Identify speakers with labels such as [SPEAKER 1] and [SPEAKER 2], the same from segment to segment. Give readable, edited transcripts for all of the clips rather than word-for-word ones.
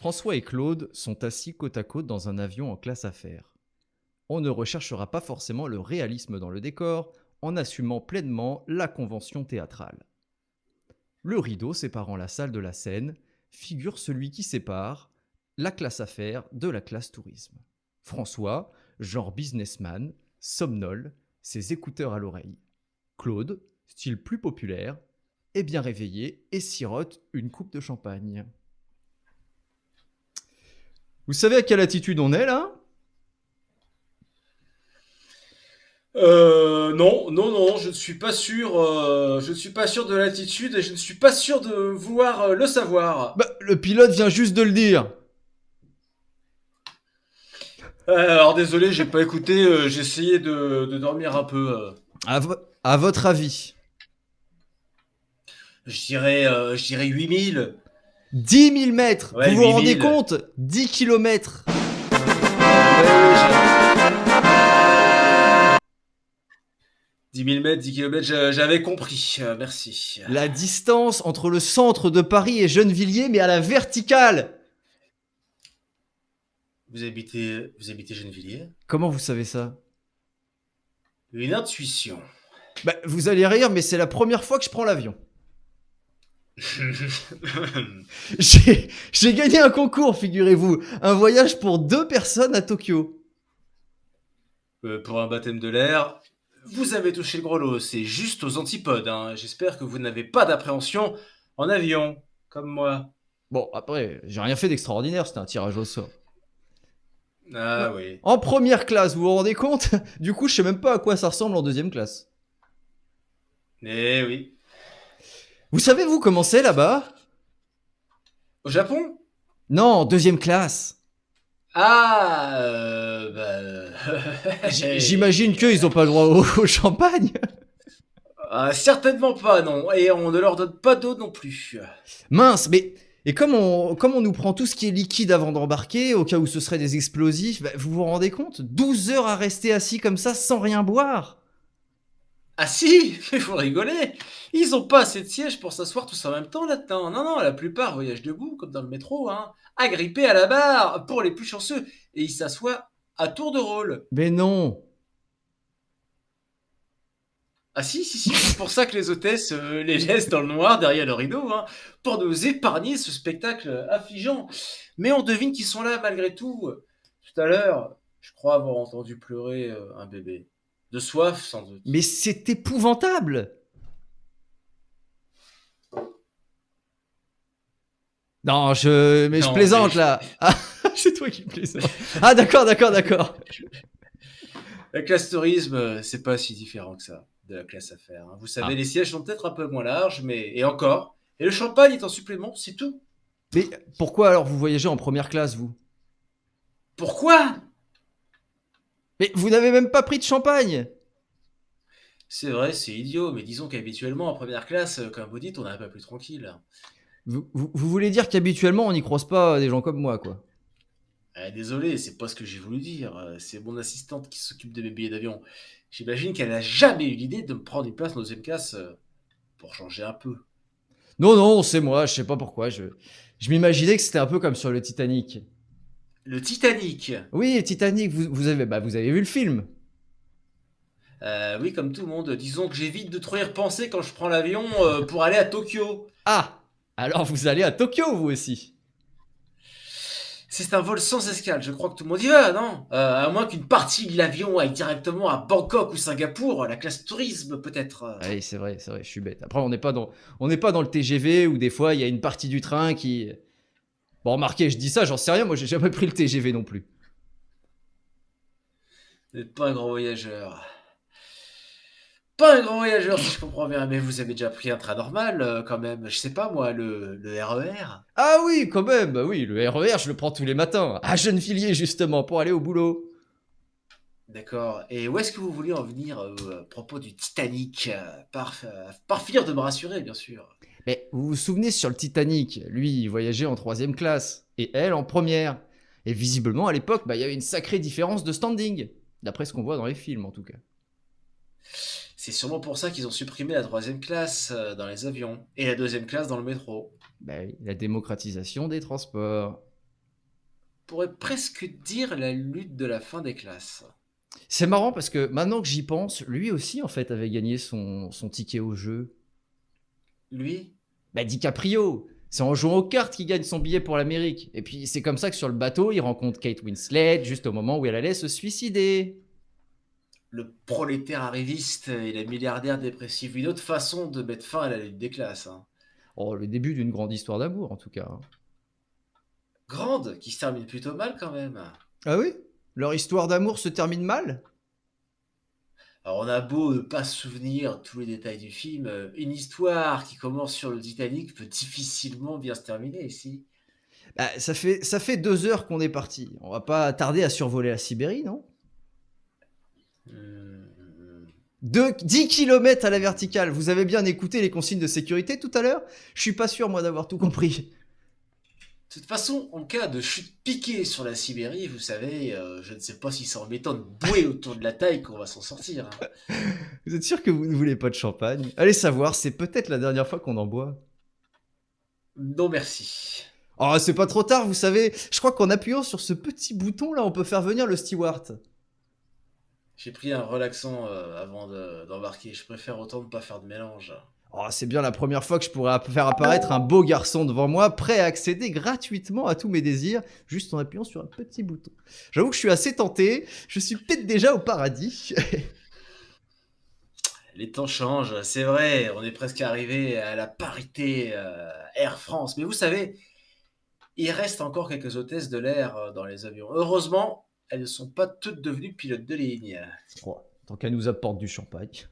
[SPEAKER 1] François et Claude sont assis côte à côte dans un avion en classe affaires. On ne recherchera pas forcément le réalisme dans le décor en assumant pleinement la convention théâtrale. Le rideau séparant la salle de la scène figure celui qui sépare la classe affaires de la classe tourisme. François, genre businessman, somnole, ses écouteurs à l'oreille. Claude, style plus populaire, est bien réveillé et sirote une coupe de champagne. Vous savez à quelle attitude on est là?
[SPEAKER 2] Non, non, non, je ne suis pas sûr. Je ne suis pas sûr de l'attitude et je ne suis pas sûr de vouloir le savoir.
[SPEAKER 1] Bah, le pilote vient juste de le dire.
[SPEAKER 2] Alors désolé, j'ai pas écouté. J'ai essayé de dormir un peu.
[SPEAKER 1] À votre avis,
[SPEAKER 2] Je dirais 8000.
[SPEAKER 1] 10 000 mètres,
[SPEAKER 2] Ouais,
[SPEAKER 1] vous vous rendez
[SPEAKER 2] 8000.
[SPEAKER 1] compte? 10 kilomètres.
[SPEAKER 2] Ouais, ouais, 10 000 mètres, 10 kilomètres, j'avais compris. Merci.
[SPEAKER 1] La distance entre le centre de Paris et Gennevilliers, mais à la verticale.
[SPEAKER 2] Vous habitez Gennevilliers?
[SPEAKER 1] Comment vous savez ça?
[SPEAKER 2] Une intuition.
[SPEAKER 1] Bah, vous allez rire, mais c'est la première fois que je prends l'avion. J'ai gagné un concours, figurez-vous. Un voyage pour 2 personnes à Tokyo.
[SPEAKER 2] Pour un baptême de l'air, vous avez touché le gros lot, c'est juste aux antipodes, hein. J'espère que vous n'avez pas d'appréhension en avion, comme moi.
[SPEAKER 1] Bon, après, j'ai rien fait d'extraordinaire, c'était un tirage au sort.
[SPEAKER 2] Ah oui.
[SPEAKER 1] En première classe, vous vous rendez compte? Du coup, je sais même pas à quoi ça ressemble en deuxième classe.
[SPEAKER 2] Eh oui.
[SPEAKER 1] Vous savez, vous, comment c'est là-bas?
[SPEAKER 2] Au Japon?
[SPEAKER 1] Non, en deuxième classe.
[SPEAKER 2] Ah,
[SPEAKER 1] J'imagine qu'ils ont pas le droit au champagne.
[SPEAKER 2] certainement pas, non. Et on ne leur donne pas d'eau non plus.
[SPEAKER 1] Mince, mais... Et comme on nous prend tout ce qui est liquide avant d'embarquer, au cas où ce serait des explosifs, bah, vous vous rendez compte? 12 heures à rester assis comme ça sans rien boire.
[SPEAKER 2] Ah si, mais faut rigoler. Ils ont pas assez de sièges pour s'asseoir tous en même temps là-dedans. Non, non, la plupart voyagent debout, comme dans le métro, hein. Agrippés à la barre, pour les plus chanceux. Et ils s'assoient à tour de rôle.
[SPEAKER 1] Mais non.
[SPEAKER 2] Ah si, si, si, c'est pour ça que les hôtesses les laissent dans le noir derrière le rideau, hein, pour nous épargner ce spectacle affligeant. Mais on devine qu'ils sont là malgré tout. Tout à l'heure, je crois avoir entendu pleurer un bébé. De soif, sans
[SPEAKER 1] Mais
[SPEAKER 2] doute.
[SPEAKER 1] c'est épouvantable. Non, mais je
[SPEAKER 2] Non, mais
[SPEAKER 1] plaisante là. Ah, c'est toi qui plaisante. Ah, d'accord, d'accord, d'accord.
[SPEAKER 2] la classe tourisme, c'est pas si différent que ça de la classe affaires, hein. Vous savez,
[SPEAKER 1] Ah.
[SPEAKER 2] les sièges sont peut-être un peu moins larges, mais et encore. Et le champagne est en supplément, c'est tout.
[SPEAKER 1] Mais pourquoi alors vous voyagez en première classe, vous?
[SPEAKER 2] Pourquoi?
[SPEAKER 1] Mais vous n'avez même pas pris de champagne.
[SPEAKER 2] C'est vrai, c'est idiot, mais disons qu'habituellement, en première classe, comme vous dites, on est un peu plus tranquille.
[SPEAKER 1] Vous voulez dire qu'habituellement on n'y croise pas des gens comme moi, quoi.
[SPEAKER 2] Désolé, c'est pas ce que j'ai voulu dire. C'est mon assistante qui s'occupe de mes billets d'avion. J'imagine qu'elle a jamais eu l'idée de me prendre une place en deuxième classe pour changer un peu.
[SPEAKER 1] Non, non, c'est moi, je sais pas pourquoi. Je m'imaginais que c'était un peu comme sur le Titanic.
[SPEAKER 2] Le Titanic.
[SPEAKER 1] Oui, Titanic, vous avez vu le film.
[SPEAKER 2] Oui, comme tout le monde. Disons que j'évite de trop y repenser quand je prends l'avion pour aller à Tokyo.
[SPEAKER 1] Ah, alors vous allez à Tokyo, vous aussi.
[SPEAKER 2] C'est un vol sans escale. Je crois que tout le monde y va, non? À moins qu'une partie de l'avion aille directement à Bangkok ou Singapour, la classe tourisme peut-être.
[SPEAKER 1] Oui, c'est vrai, je suis bête. Après, on n'est pas dans le TGV où des fois il y a une partie du train qui. Bon, remarquez, je dis ça, j'en sais rien. Moi, j'ai jamais pris le TGV non plus.
[SPEAKER 2] Vous n'êtes pas un grand voyageur. Pas un grand voyageur, si je comprends bien, mais vous avez déjà pris un train normal, quand même. Je sais pas, moi, le RER.
[SPEAKER 1] Ah oui, quand même. Bah oui, le RER, je le prends tous les matins à Gennevilliers justement pour aller au boulot.
[SPEAKER 2] D'accord. Et où est-ce que vous vouliez en venir à propos du Titanic par finir de me rassurer, bien sûr.
[SPEAKER 1] Mais vous vous souvenez sur le Titanic, lui, il voyageait en troisième classe et elle en première. Et visiblement, à l'époque, bah, il y avait une sacrée différence de standing, d'après ce qu'on voit dans les films en tout cas.
[SPEAKER 2] C'est sûrement pour ça qu'ils ont supprimé la troisième classe dans les avions et la deuxième classe dans le métro.
[SPEAKER 1] Bah oui, la démocratisation des transports.
[SPEAKER 2] pourrait presque dire la lutte de la fin des classes.
[SPEAKER 1] C'est marrant parce que maintenant que j'y pense, lui aussi en fait avait gagné son ticket au jeu.
[SPEAKER 2] Lui?
[SPEAKER 1] Bah DiCaprio, c'est en jouant aux cartes qu'il gagne son billet pour l'Amérique. Et puis c'est comme ça que sur le bateau, il rencontre Kate Winslet juste au moment où elle allait se suicider.
[SPEAKER 2] Le prolétaire arriviste et le milliardaire dépressif. Une autre façon de mettre fin à la lutte des classes, hein.
[SPEAKER 1] Oh, le début d'une grande histoire d'amour en tout cas, hein.
[SPEAKER 2] Grande, qui se termine plutôt mal quand même.
[SPEAKER 1] Ah oui? Leur histoire d'amour se termine mal?
[SPEAKER 2] Alors on a beau ne pas se souvenir tous les détails du film, une histoire qui commence sur le Titanic peut difficilement bien se terminer ici.
[SPEAKER 1] Bah, ça fait 2 heures qu'on est parti. On va pas tarder à survoler la Sibérie, non?
[SPEAKER 2] Mmh.
[SPEAKER 1] 10 kilomètres à la verticale. Vous avez bien écouté les consignes de sécurité tout à l'heure? Je suis pas sûr, moi, d'avoir tout compris.
[SPEAKER 2] De toute façon, en cas de chute piquée sur la Sibérie, vous savez, je ne sais pas si c'est en mettant une bouée autour de la taille qu'on va s'en sortir, hein.
[SPEAKER 1] Vous êtes sûr que vous ne voulez pas de champagne? Allez savoir, c'est peut-être la dernière fois qu'on en boit.
[SPEAKER 2] Non merci.
[SPEAKER 1] Oh, c'est pas trop tard, vous savez. Je crois qu'en appuyant sur ce petit bouton là, on peut faire venir le steward.
[SPEAKER 2] J'ai pris un relaxant avant d'embarquer. Je préfère autant ne pas faire de mélange.
[SPEAKER 1] Oh, c'est bien la première fois que je pourrais faire apparaître un beau garçon devant moi, prêt à accéder gratuitement à tous mes désirs, juste en appuyant sur un petit bouton. J'avoue que je suis assez tenté, je suis peut-être déjà au paradis.
[SPEAKER 2] Les temps changent, c'est vrai. On est presque arrivé à la parité Air France. Mais vous savez, il reste encore quelques hôtesses de l'air dans les avions. Heureusement, elles ne sont pas toutes devenues pilotes de ligne.
[SPEAKER 1] Oh, tant qu'elle nous apporte du champagne.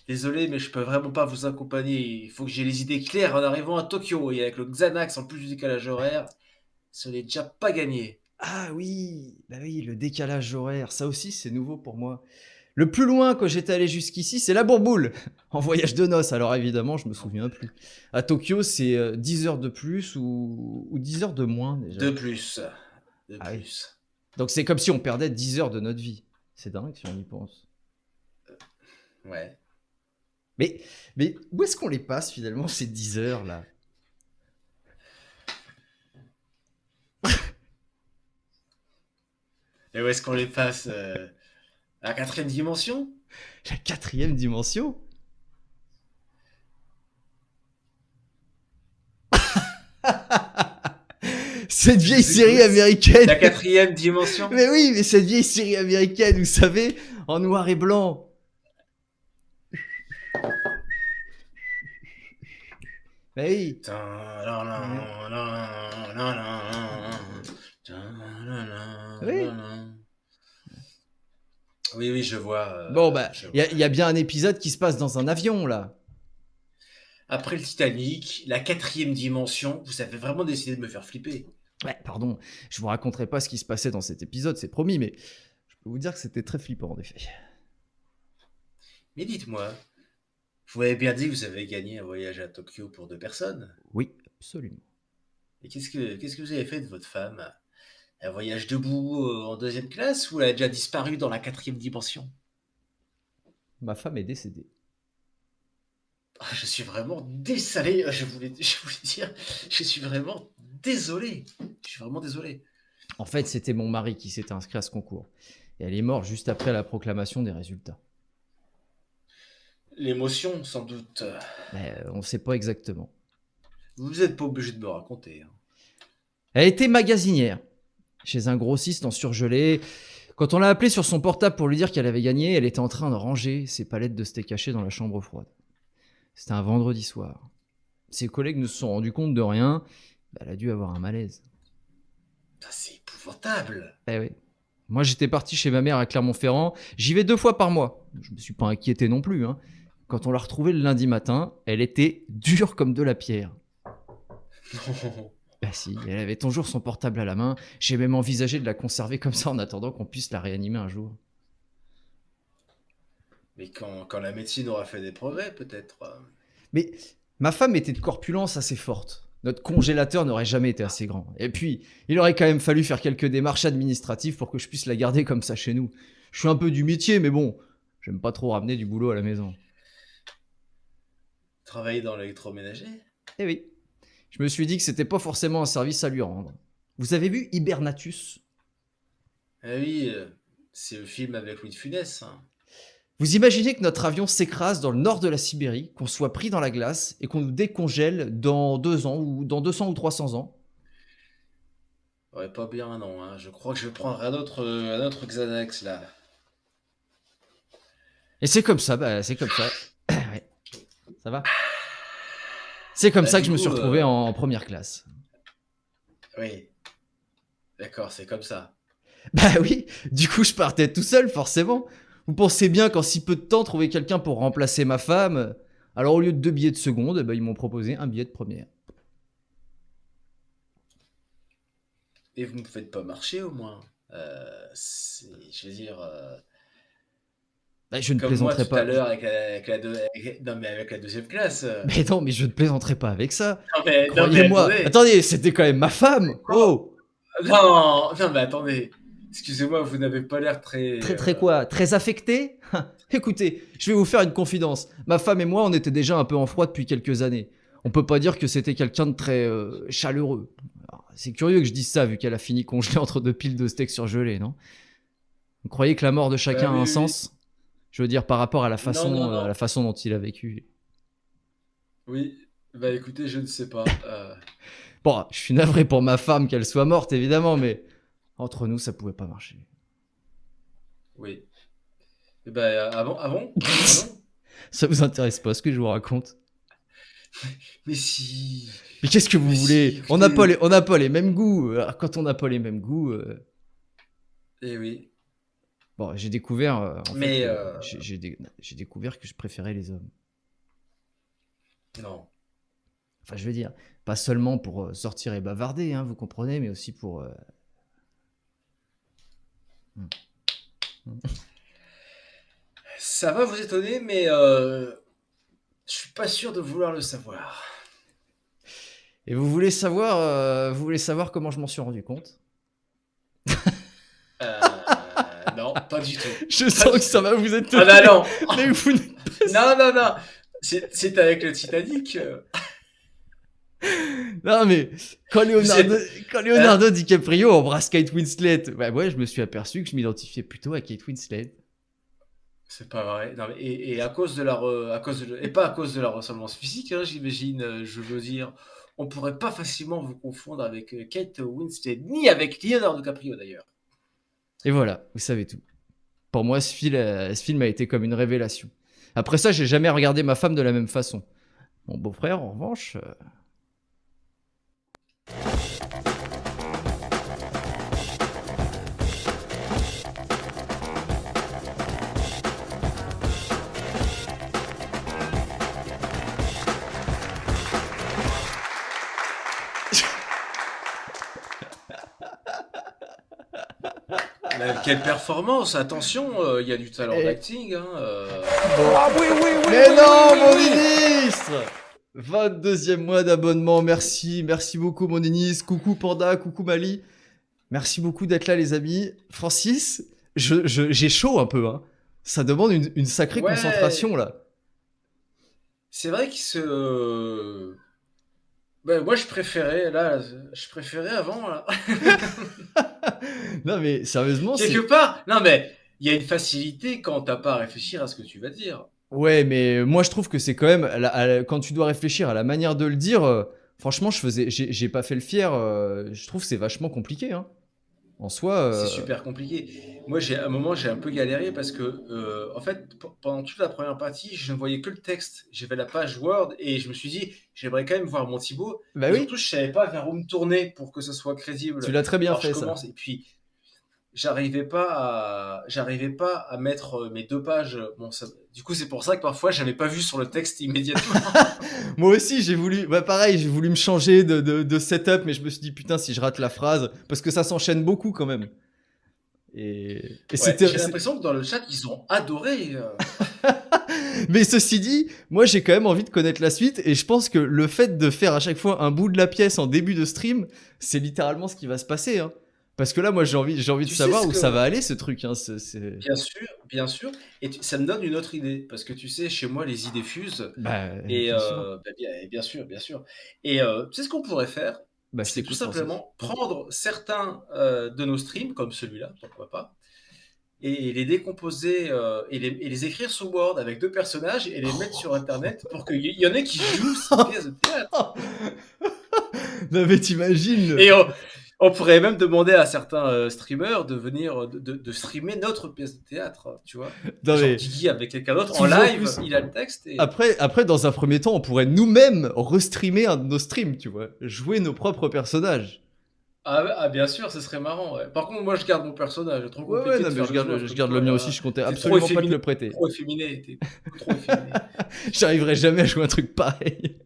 [SPEAKER 2] Désolé, mais je peux vraiment pas vous accompagner. Il faut que j'ai les idées claires en arrivant à Tokyo. Et avec le Xanax en plus du décalage horaire, ce n'est déjà pas gagné.
[SPEAKER 1] Ah oui, bah oui, le décalage horaire, ça aussi c'est nouveau pour moi. Le plus loin que j'étais allé jusqu'ici, c'est la Bourboule, en voyage de noces. Alors évidemment, je me souviens plus. À Tokyo, c'est 10 heures de plus ou 10 heures de moins déjà.
[SPEAKER 2] De plus. De
[SPEAKER 1] Ah oui.
[SPEAKER 2] plus.
[SPEAKER 1] Donc c'est comme si on perdait 10 heures de notre vie. C'est dingue si on y pense.
[SPEAKER 2] Ouais.
[SPEAKER 1] Mais, mais où est-ce qu'on les passe finalement ces 10 heures là?
[SPEAKER 2] Et où est-ce qu'on les passe à la quatrième dimension?
[SPEAKER 1] La quatrième dimension? Cette
[SPEAKER 2] Je
[SPEAKER 1] vieille
[SPEAKER 2] vous
[SPEAKER 1] série
[SPEAKER 2] écoute.
[SPEAKER 1] américaine.
[SPEAKER 2] La quatrième dimension?
[SPEAKER 1] Mais oui, mais cette vieille série américaine, vous savez, en noir et blanc. Mais oui. Oui.
[SPEAKER 2] Oui, oui, je vois.
[SPEAKER 1] Bon, bah,
[SPEAKER 2] Je
[SPEAKER 1] il y,
[SPEAKER 2] vois.
[SPEAKER 1] y a bien un épisode qui se passe dans un avion, là.
[SPEAKER 2] Après le Titanic, la quatrième dimension, vous avez vraiment décidé de me faire flipper.
[SPEAKER 1] Ouais, pardon, je vous raconterai pas ce qui se passait dans cet épisode, c'est promis, mais je peux vous dire que c'était très flippant, en effet.
[SPEAKER 2] Mais dites-moi, vous avez bien dit que vous avez gagné un voyage à Tokyo pour 2 personnes.
[SPEAKER 1] Oui, absolument.
[SPEAKER 2] Et qu'est-ce que vous avez fait de votre femme? Un voyage debout en deuxième classe ou elle a déjà disparu dans la quatrième dimension?
[SPEAKER 1] Ma femme est décédée.
[SPEAKER 2] Ah, je suis vraiment dessalé. Je voulais dire, je suis vraiment désolé. Je suis vraiment désolé.
[SPEAKER 1] En fait, c'était mon mari qui s'était inscrit à ce concours. Et elle est morte juste après la proclamation des résultats.
[SPEAKER 2] L'émotion, sans doute.
[SPEAKER 1] Mais on ne sait pas exactement.
[SPEAKER 2] Vous n'êtes pas obligé de me raconter, hein.
[SPEAKER 1] Elle était magasinière, chez un grossiste en surgelé. Quand on l'a appelée sur son portable pour lui dire qu'elle avait gagné, elle était en train de ranger ses palettes de steak haché dans la chambre froide. C'était un vendredi soir. Ses collègues ne se sont rendus compte de rien. Elle a dû avoir un malaise.
[SPEAKER 2] C'est épouvantable.
[SPEAKER 1] Eh oui. Moi, j'étais parti chez ma mère à Clermont-Ferrand. J'y vais 2 fois par mois. Je me suis pas inquiété non plus, hein. Quand on l'a retrouvée le lundi matin, elle était dure comme de la pierre.
[SPEAKER 2] Non.
[SPEAKER 1] Bah si, elle avait toujours son portable à la main. J'ai même envisagé de la conserver comme ça en attendant qu'on puisse la réanimer un jour.
[SPEAKER 2] Mais quand la médecine aura fait des progrès, peut-être.
[SPEAKER 1] Mais ma femme était de corpulence assez forte. Notre congélateur n'aurait jamais été assez grand. Et puis, il aurait quand même fallu faire quelques démarches administratives pour que je puisse la garder comme ça chez nous. Je suis un peu du métier, mais bon, j'aime pas trop ramener du boulot à la maison.
[SPEAKER 2] Travailler dans l'électroménager?
[SPEAKER 1] Eh oui, je me suis dit que c'était pas forcément un service à lui rendre. Vous avez vu Hibernatus?
[SPEAKER 2] Ah oui, c'est le film avec Louis de Funès, hein.
[SPEAKER 1] Vous imaginez que notre avion s'écrase dans le nord de la Sibérie, qu'on soit pris dans la glace et qu'on nous décongèle dans 2 ans ou dans 200 ou 300 ans?
[SPEAKER 2] Ouais, pas bien, non, hein. Je crois que je vais prendre un autre Xanax, là.
[SPEAKER 1] Et c'est comme ça, bah, c'est comme ça. Ouais, ça va? C'est comme
[SPEAKER 2] Bah,
[SPEAKER 1] ça que
[SPEAKER 2] du
[SPEAKER 1] je me suis
[SPEAKER 2] coup,
[SPEAKER 1] retrouvé en 1re classe.
[SPEAKER 2] oui, d'accord, c'est comme ça.
[SPEAKER 1] Bah oui, du coup, je partais tout seul, forcément. Vous pensez bien qu'en si peu de temps, trouver quelqu'un pour remplacer ma femme, alors au lieu de 2 billets de seconde, eh ben, ils m'ont proposé un billet de 1re.
[SPEAKER 2] Et vous me faites pas marcher, au moins. Je veux dire,
[SPEAKER 1] Bah, je ne
[SPEAKER 2] comme moi
[SPEAKER 1] plaisanterai
[SPEAKER 2] tout à
[SPEAKER 1] pas.
[SPEAKER 2] l'heure non, mais avec la deuxième classe.
[SPEAKER 1] Mais non, mais je ne plaisanterai pas avec ça.
[SPEAKER 2] Non, mais
[SPEAKER 1] Croyez-moi.
[SPEAKER 2] attendez.
[SPEAKER 1] Attendez, c'était quand même ma femme.
[SPEAKER 2] Quoi?
[SPEAKER 1] Oh,
[SPEAKER 2] Non, non, mais attendez. Excusez-moi, vous n'avez pas l'air très.
[SPEAKER 1] très quoi? Très affecté? Écoutez, je vais vous faire une confidence. Ma femme et moi, on était déjà un peu en froid depuis quelques années. On peut pas dire que c'était quelqu'un de très chaleureux. Alors, c'est curieux que je dise ça, vu qu'elle a fini congelée entre 2 piles de steaks surgelés, non? Vous croyez que la mort de
[SPEAKER 2] Bah
[SPEAKER 1] chacun a
[SPEAKER 2] oui,
[SPEAKER 1] un
[SPEAKER 2] oui, oui.
[SPEAKER 1] sens? Je veux dire, par rapport
[SPEAKER 2] Non, non,
[SPEAKER 1] à
[SPEAKER 2] non.
[SPEAKER 1] la façon dont il a vécu.
[SPEAKER 2] Oui. Bah écoutez, je ne sais pas.
[SPEAKER 1] Bon, je suis navré pour ma femme qu'elle soit morte, évidemment, mais entre nous, ça pouvait pas marcher.
[SPEAKER 2] Oui. Et bah, ah bon? Ah bon? Ah non?
[SPEAKER 1] Ça vous intéresse pas ce que je vous raconte?
[SPEAKER 2] Mais si.
[SPEAKER 1] Mais qu'est-ce que vous
[SPEAKER 2] Mais si,
[SPEAKER 1] voulez?
[SPEAKER 2] écoutez.
[SPEAKER 1] On n'a pas les mêmes goûts. Alors, quand on n'a pas les mêmes goûts,
[SPEAKER 2] Eh oui.
[SPEAKER 1] bon, j'ai découvert en fait
[SPEAKER 2] Mais
[SPEAKER 1] que j'ai découvert que je préférais les hommes.
[SPEAKER 2] non.
[SPEAKER 1] Enfin, je veux dire, pas seulement pour sortir et bavarder, hein, vous comprenez, mais aussi pour. Hmm, hmm.
[SPEAKER 2] Ça va vous étonner, mais je suis pas sûr de vouloir le savoir.
[SPEAKER 1] Et vous voulez savoir comment je m'en suis rendu compte?
[SPEAKER 2] Non, pas du tout.
[SPEAKER 1] Je
[SPEAKER 2] Pas
[SPEAKER 1] sens
[SPEAKER 2] du
[SPEAKER 1] que ça
[SPEAKER 2] tout.
[SPEAKER 1] va vous
[SPEAKER 2] Ah bah
[SPEAKER 1] étonner,
[SPEAKER 2] non.
[SPEAKER 1] mais vous n'êtes pas.
[SPEAKER 2] Non, non, non. C'est avec le Titanic.
[SPEAKER 1] Non, mais quand
[SPEAKER 2] Vous
[SPEAKER 1] Leonardo,
[SPEAKER 2] êtes.
[SPEAKER 1] quand
[SPEAKER 2] Hein?
[SPEAKER 1] Leonardo DiCaprio embrasse Kate Winslet, bah ouais, je me suis aperçu que je m'identifiais plutôt à Kate Winslet.
[SPEAKER 2] C'est pas vrai. Non, mais et à cause de à cause et pas à cause de la ressemblance physique, hein, j'imagine. Je veux dire, on pourrait pas facilement vous confondre avec Kate Winslet, ni avec Leonardo DiCaprio d'ailleurs.
[SPEAKER 1] Et voilà, vous savez tout. Pour moi, ce film a été comme une révélation. Après ça, j'ai jamais regardé ma femme de la même façon. Mon beau-frère, en revanche.
[SPEAKER 2] Quelle performance! Attention, il y a du talent
[SPEAKER 1] Eh,
[SPEAKER 2] d'acting, hein.
[SPEAKER 1] bon.
[SPEAKER 3] Ah oui, oui, oui,
[SPEAKER 1] Mais
[SPEAKER 3] oui,
[SPEAKER 1] non,
[SPEAKER 3] oui,
[SPEAKER 1] mon
[SPEAKER 3] oui, oui.
[SPEAKER 1] ministre! 22e mois d'abonnement, merci. Merci beaucoup, mon Denis. Coucou Panda, coucou Mali. Merci beaucoup d'être là, les amis. Francis, j'ai chaud un peu, hein. Ça demande une sacrée
[SPEAKER 2] Ouais,
[SPEAKER 1] concentration, là.
[SPEAKER 2] c'est vrai qu'il se. Ben, moi, je préférais avant, là.
[SPEAKER 1] Non, mais sérieusement,
[SPEAKER 2] Quelque
[SPEAKER 1] c'est.
[SPEAKER 2] part, non, mais il y a une facilité quand t'as pas à réfléchir à ce que tu vas dire.
[SPEAKER 1] Ouais, mais moi, je trouve que c'est quand même. Quand tu dois réfléchir à la manière de le dire, franchement, j'ai pas fait le fier. Je trouve que c'est vachement compliqué, hein. En soi.
[SPEAKER 2] C'est super compliqué. Moi, à un moment, j'ai un peu galéré parce que, en fait, pendant toute la première partie, je ne voyais que le texte. J'avais la page Word et je me suis dit, j'aimerais quand même voir mon Thibaut.
[SPEAKER 1] Bah
[SPEAKER 2] Et
[SPEAKER 1] oui,
[SPEAKER 2] surtout, je savais pas vers où me tourner pour que ce soit
[SPEAKER 1] tu
[SPEAKER 2] crédible.
[SPEAKER 1] l'as très bien
[SPEAKER 2] Alors, je
[SPEAKER 1] fait, ça.
[SPEAKER 2] commence et puis j'arrivais pas à mettre mes deux pages. Bon, du coup, c'est pour ça que parfois, j'avais pas vu sur le texte immédiatement.
[SPEAKER 1] Moi aussi, j'ai voulu, bah pareil, j'ai voulu me changer de setup, mais je me suis dit, putain, si je rate la phrase, parce que ça s'enchaîne beaucoup quand même. Et
[SPEAKER 2] Ouais,
[SPEAKER 1] c'était.
[SPEAKER 2] j'ai l'impression que dans le chat, ils ont adoré.
[SPEAKER 1] Mais ceci dit, moi j'ai quand même envie de connaître la suite, et je pense que le fait de faire à chaque fois un bout de la pièce en début de stream, c'est littéralement ce qui va se passer, hein. Parce que là, moi j'ai envie de
[SPEAKER 2] Tu sais
[SPEAKER 1] savoir
[SPEAKER 2] ce
[SPEAKER 1] où ça va
[SPEAKER 2] que.
[SPEAKER 1] aller ce truc, hein.
[SPEAKER 2] Bien sûr, bien sûr. Et ça me donne une autre idée, parce que tu sais, chez moi, les idées fusent.
[SPEAKER 1] Bah,
[SPEAKER 2] Et
[SPEAKER 1] bien sûr.
[SPEAKER 2] bien sûr, bien sûr. Et tu sais ce qu'on pourrait faire?
[SPEAKER 1] Bah, je
[SPEAKER 2] C'est tout
[SPEAKER 1] t'écoute, Francis.
[SPEAKER 2] simplement prendre certains de nos streams, comme celui-là, pourquoi pas, et les décomposer et les écrire sur Word avec 2 personnages et les mettre sur Internet pour qu'il y en ait qui jouent ces pièces de théâtre.
[SPEAKER 1] Non, mais t'imagines
[SPEAKER 2] Et on pourrait même demander à certains streamers de venir de streamer notre pièce de théâtre, tu vois.
[SPEAKER 1] Non,
[SPEAKER 2] Genre
[SPEAKER 1] mais
[SPEAKER 2] Guigui avec quelqu'un d'autre en
[SPEAKER 1] toujours
[SPEAKER 2] live,
[SPEAKER 1] plus.
[SPEAKER 2] il a le texte et
[SPEAKER 1] Après, dans un premier temps, on pourrait nous-mêmes restreamer un de nos streams, tu vois. Jouer nos propres personnages.
[SPEAKER 2] ah bien sûr, ce serait marrant. Ouais. Par contre, moi je garde mon personnage. Trop
[SPEAKER 1] Ouais,
[SPEAKER 2] compliqué
[SPEAKER 1] non,
[SPEAKER 2] de
[SPEAKER 1] mais
[SPEAKER 2] faire le joueur
[SPEAKER 1] je
[SPEAKER 2] comme
[SPEAKER 1] garde le
[SPEAKER 2] toi
[SPEAKER 1] mien aussi,
[SPEAKER 2] là.
[SPEAKER 1] je comptais
[SPEAKER 2] T'es trop
[SPEAKER 1] absolument pas te
[SPEAKER 2] efféminé,
[SPEAKER 1] le prêter.
[SPEAKER 2] trop efféminé, t'es beaucoup trop efféminé.
[SPEAKER 1] J'arriverai jamais à jouer un truc pareil.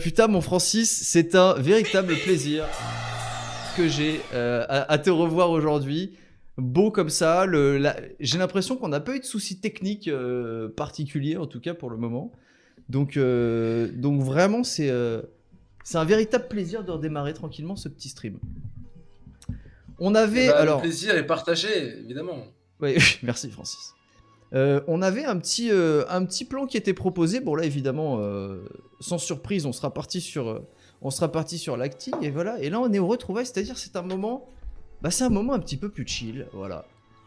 [SPEAKER 1] Putain, mon Francis, c'est un véritable plaisir que j'ai à te revoir aujourd'hui. Beau comme ça. J'ai l'impression qu'on n'a pas eu de soucis techniques particuliers, en tout cas pour le moment. Donc vraiment, c'est un véritable plaisir de redémarrer tranquillement ce petit stream. On
[SPEAKER 2] Et
[SPEAKER 1] avait,
[SPEAKER 2] bah, le
[SPEAKER 1] alors,
[SPEAKER 2] plaisir est partagé, évidemment.
[SPEAKER 1] ouais, merci Francis. On avait un petit plan qui était proposé. Bon là évidemment, sans surprise, on sera parti sur l'acting et voilà. Et là on est au retrouvailles, c'est-à-dire c'est un moment un petit peu plus chill, voilà.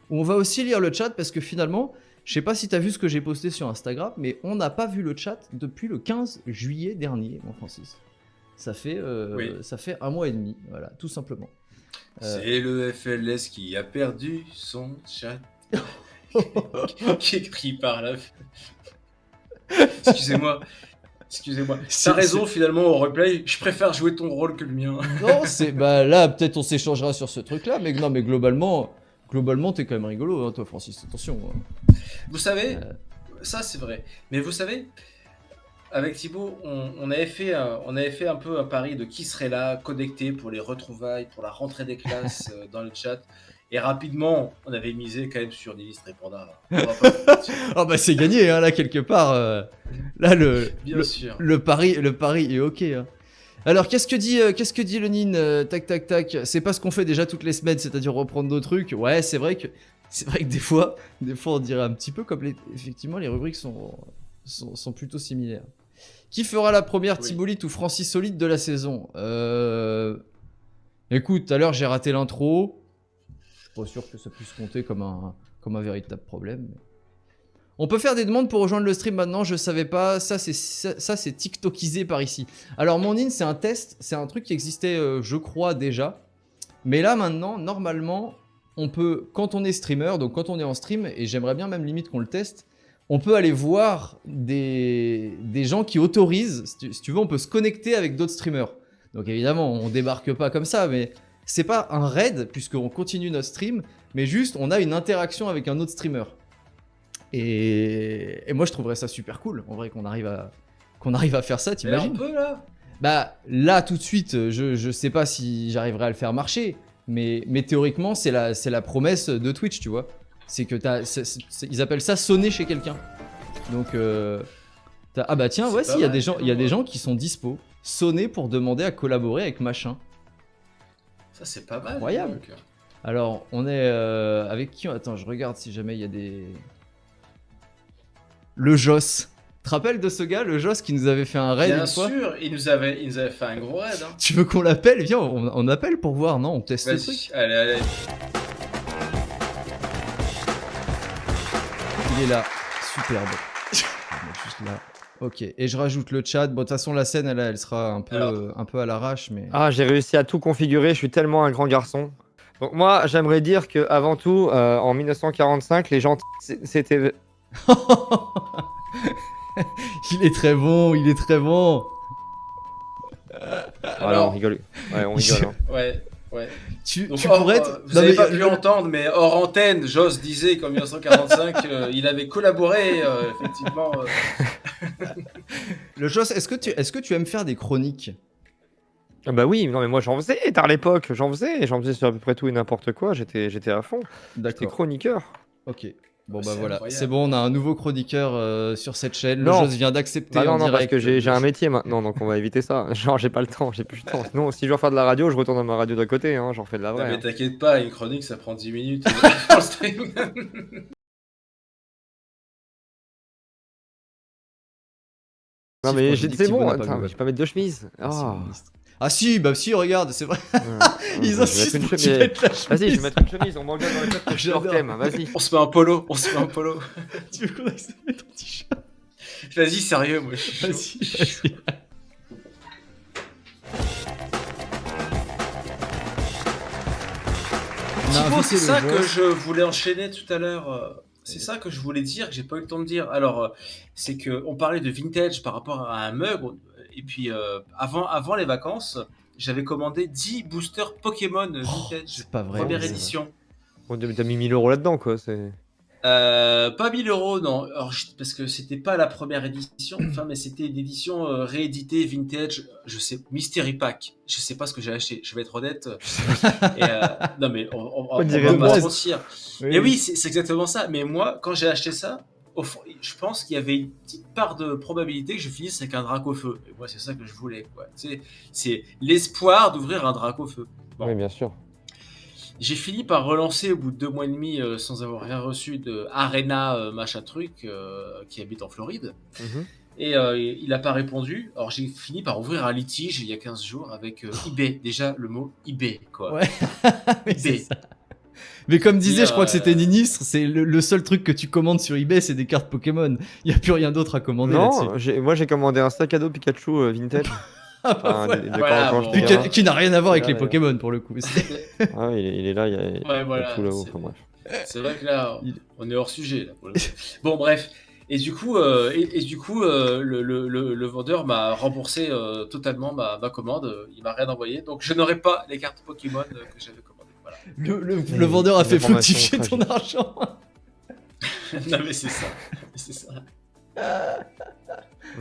[SPEAKER 1] Où on va aussi lire le chat parce que finalement, je sais pas si t'as vu ce que j'ai posté sur Instagram, mais on n'a pas vu le chat depuis le 15 juillet dernier, mon Francis.
[SPEAKER 2] Oui.
[SPEAKER 1] Ça fait un mois et demi, voilà, tout simplement.
[SPEAKER 2] C'est le FLS qui a perdu son chat. Qui écrit par là. Excusez-moi. T'as raison, finalement, au replay, je préfère jouer ton rôle que le mien.
[SPEAKER 1] Non, là peut-être on s'échangera sur ce truc-là, mais non, mais globalement t'es quand même rigolo, hein, toi, Francis. Attention.
[SPEAKER 2] Vous savez, ça c'est vrai. Mais vous savez, avec Thibaut, on avait fait un peu un pari de qui serait là, connecté pour les retrouvailles, pour la rentrée des classes dans le chat. Et rapidement, on avait misé quand même sur Nilis Répondard. On va pas vous mentir.
[SPEAKER 1] Ah bah c'est gagné, hein, là quelque part. Là
[SPEAKER 2] Bien sûr.
[SPEAKER 1] le pari est ok. Hein. Alors qu'est-ce que dit le Nin tac tac tac. C'est pas ce qu'on fait déjà toutes les semaines, c'est-à-dire reprendre nos trucs. Ouais, c'est vrai que des fois on dirait un petit peu comme effectivement les rubriques sont plutôt similaires. Qui fera la première Thibaulite ou Francis Solide de la saison? Écoute, tout à l'heure j'ai raté l'intro. Je suis pas sûr que ça puisse compter comme un véritable problème. On peut faire des demandes pour rejoindre le stream maintenant, je savais pas, ça c'est TikTokisé par ici. Alors mon in c'est un test, c'est un truc qui existait je crois déjà. Mais là maintenant, normalement, on peut, quand on est streamer, donc quand on est en stream, et j'aimerais bien même limite qu'on le teste, on peut aller voir des gens qui autorisent, si tu veux on peut se connecter avec d'autres streamers. Donc évidemment on débarque pas comme ça, mais c'est pas un raid puisqu'on continue notre stream, mais juste on a une interaction avec un autre streamer. Et moi je trouverais ça super cool, en vrai qu'on arrive à faire ça, t'imagines?
[SPEAKER 2] On peut là.
[SPEAKER 1] Bah là tout de suite, je sais pas si j'arriverai à le faire marcher, mais théoriquement c'est la promesse de Twitch, tu vois. C'est que ils appellent ça sonner chez quelqu'un. Donc ah bah tiens, ouais, si, il y a des gens qui sont dispo. Sonner pour demander à collaborer avec machin.
[SPEAKER 2] Ça c'est pas mal.
[SPEAKER 1] Incroyable.
[SPEAKER 2] Donc.
[SPEAKER 1] Alors on est avec qui? Attends, je regarde si jamais il y a des... Le Joss. Tu te rappelles de ce gars, le Joss, qui nous avait fait un raid une fois?
[SPEAKER 2] Bien sûr, il nous avait fait un gros raid. Hein.
[SPEAKER 1] Tu veux qu'on l'appelle? Viens, on appelle pour voir, non? On teste le truc.
[SPEAKER 2] Allez.
[SPEAKER 1] Il est là, superbe. Juste là. Ok, et je rajoute le chat. Bon, de toute façon, la scène, elle sera un peu à l'arrache, mais...
[SPEAKER 3] Ah, j'ai réussi à tout configurer, je suis tellement un grand garçon. Donc moi, j'aimerais dire que avant tout, en 1945, les gens, c'était...
[SPEAKER 1] Il est très bon, il est très bon.
[SPEAKER 3] Alors, on rigole. Ouais, on rigole. Hein.
[SPEAKER 2] Ouais.
[SPEAKER 3] Donc,
[SPEAKER 1] tu pourrais être...
[SPEAKER 2] Vous n'avez pas pu l'entendre, mais hors antenne, Joss disait qu'en 1945, il avait collaboré, effectivement.
[SPEAKER 1] Le Joss, est-ce que tu aimes faire des chroniques?
[SPEAKER 3] Ah bah oui, non mais moi j'en faisais, à l'époque, j'en faisais sur à peu près tout et n'importe quoi, j'étais à fond. J'étais chroniqueur.
[SPEAKER 1] Ok. Bon bah voilà, c'est bon, on a un nouveau chroniqueur sur cette chaîne.
[SPEAKER 3] Non.
[SPEAKER 1] Le Joss vient d'accepter
[SPEAKER 3] non,
[SPEAKER 1] en direct.
[SPEAKER 3] parce que j'ai un métier maintenant, donc on va éviter ça. Genre j'ai pas le temps, j'ai plus le temps. Sinon, si je veux faire de la radio, je retourne dans ma radio d'à côté, hein, j'en fais de la vraie.
[SPEAKER 2] Non, mais
[SPEAKER 3] hein.
[SPEAKER 2] t'inquiète pas, une chronique ça prend 10 minutes.
[SPEAKER 3] Non, mais
[SPEAKER 1] quand je dis que
[SPEAKER 3] c'est
[SPEAKER 1] Thibaut
[SPEAKER 3] bon,
[SPEAKER 1] n'a pas
[SPEAKER 3] attends,
[SPEAKER 1] Google.
[SPEAKER 3] je vais pas mettre de chemise.
[SPEAKER 1] Merci,
[SPEAKER 3] Ah.
[SPEAKER 1] ministre. Ah si, bah si, regarde, c'est vrai.
[SPEAKER 3] Ouais.
[SPEAKER 1] Ils
[SPEAKER 3] Je vais
[SPEAKER 1] insistent
[SPEAKER 3] mettre
[SPEAKER 1] pour que
[SPEAKER 3] une
[SPEAKER 1] tu
[SPEAKER 3] chemise.
[SPEAKER 1] mettes la
[SPEAKER 3] Vas-y, je vais
[SPEAKER 1] chemise.
[SPEAKER 3] mettre une chemise, on m'engueule dans les chats parce que je suis hors
[SPEAKER 1] J'adore.
[SPEAKER 3] thème, vas-y.
[SPEAKER 2] On se met un polo, on se met un polo.
[SPEAKER 1] Tu veux qu'on aille se mettre en t-shirt?
[SPEAKER 2] Vas-y, sérieux, moi je suis chaud.
[SPEAKER 1] Vas-y, vas-y.
[SPEAKER 2] Thibaut, c'est ça que je voulais enchaîner tout à l'heure. C'est ça que je voulais dire, que j'ai pas eu le temps de dire. Alors, c'est que on parlait de vintage par rapport à un mug. Et puis, avant les vacances, j'avais commandé 10 boosters Pokémon vintage.
[SPEAKER 1] C'est pas vrai.
[SPEAKER 2] Première
[SPEAKER 3] oui.
[SPEAKER 2] édition.
[SPEAKER 3] Bon, t'as mis 1000 € là-dedans, quoi. C'est...
[SPEAKER 2] Pas 1000 €, non. Alors, parce que c'était pas la première édition, enfin, mais c'était une édition rééditée vintage. Je sais, Mystery Pack. Je sais pas ce que j'ai acheté. Je vais être honnête. Et, non, mais on
[SPEAKER 3] dirait
[SPEAKER 2] va pas se
[SPEAKER 1] base.
[SPEAKER 2] mentir. Et oui, c'est exactement ça. Mais moi, quand j'ai acheté ça, au fond, je pense qu'il y avait une petite part de probabilité que je finisse avec un Dracofeu. Et moi, c'est ça que je voulais, quoi. Tu sais, c'est l'espoir d'ouvrir un Dracofeu. Bon.
[SPEAKER 3] Oui, bien sûr.
[SPEAKER 2] J'ai fini par relancer au bout de 2 mois et demi sans avoir rien reçu de Arena machin truc qui habite en Floride.
[SPEAKER 3] Mhm.
[SPEAKER 2] Et il n'a pas répondu. Alors j'ai fini par ouvrir un litige il y a 15 jours avec eBay. Déjà le mot eBay quoi.
[SPEAKER 1] Ouais. Mais c'est
[SPEAKER 2] eBay.
[SPEAKER 1] ça. Mais comme disait,
[SPEAKER 2] Et,
[SPEAKER 1] je crois que c'était Ministre, c'est le seul truc que tu commandes sur eBay, c'est des cartes Pokémon. Il y a plus rien d'autre à commander là-dessus.
[SPEAKER 3] Non, moi j'ai commandé un sac à dos Pikachu vintage.
[SPEAKER 1] Ah bah
[SPEAKER 3] Enfin,
[SPEAKER 1] voilà.
[SPEAKER 3] de
[SPEAKER 2] Voilà,
[SPEAKER 3] quand
[SPEAKER 2] bon.
[SPEAKER 3] j'étais
[SPEAKER 1] Puis
[SPEAKER 3] gamin.
[SPEAKER 1] qui n'a rien à voir avec
[SPEAKER 3] Là,
[SPEAKER 1] les
[SPEAKER 3] ouais.
[SPEAKER 1] Pokémon pour le coup.
[SPEAKER 3] Ah, il est là, il y a
[SPEAKER 2] Ouais, voilà,
[SPEAKER 3] tout là-haut.
[SPEAKER 2] c'est-
[SPEAKER 3] Enfin, bref.
[SPEAKER 2] C'est vrai que là,
[SPEAKER 1] Il-
[SPEAKER 2] on est hors sujet. Là, pour le coup. Bon, bref. Et du coup, le vendeur m'a remboursé totalement ma commande. Il m'a rien envoyé. Donc, je n'aurai pas les cartes Pokémon que j'avais commandées. Voilà.
[SPEAKER 1] Le vendeur a
[SPEAKER 3] Une
[SPEAKER 1] fait
[SPEAKER 3] information
[SPEAKER 1] fructifier ton
[SPEAKER 3] tragique.
[SPEAKER 1] argent.
[SPEAKER 2] Non, mais c'est ça. C'est ça.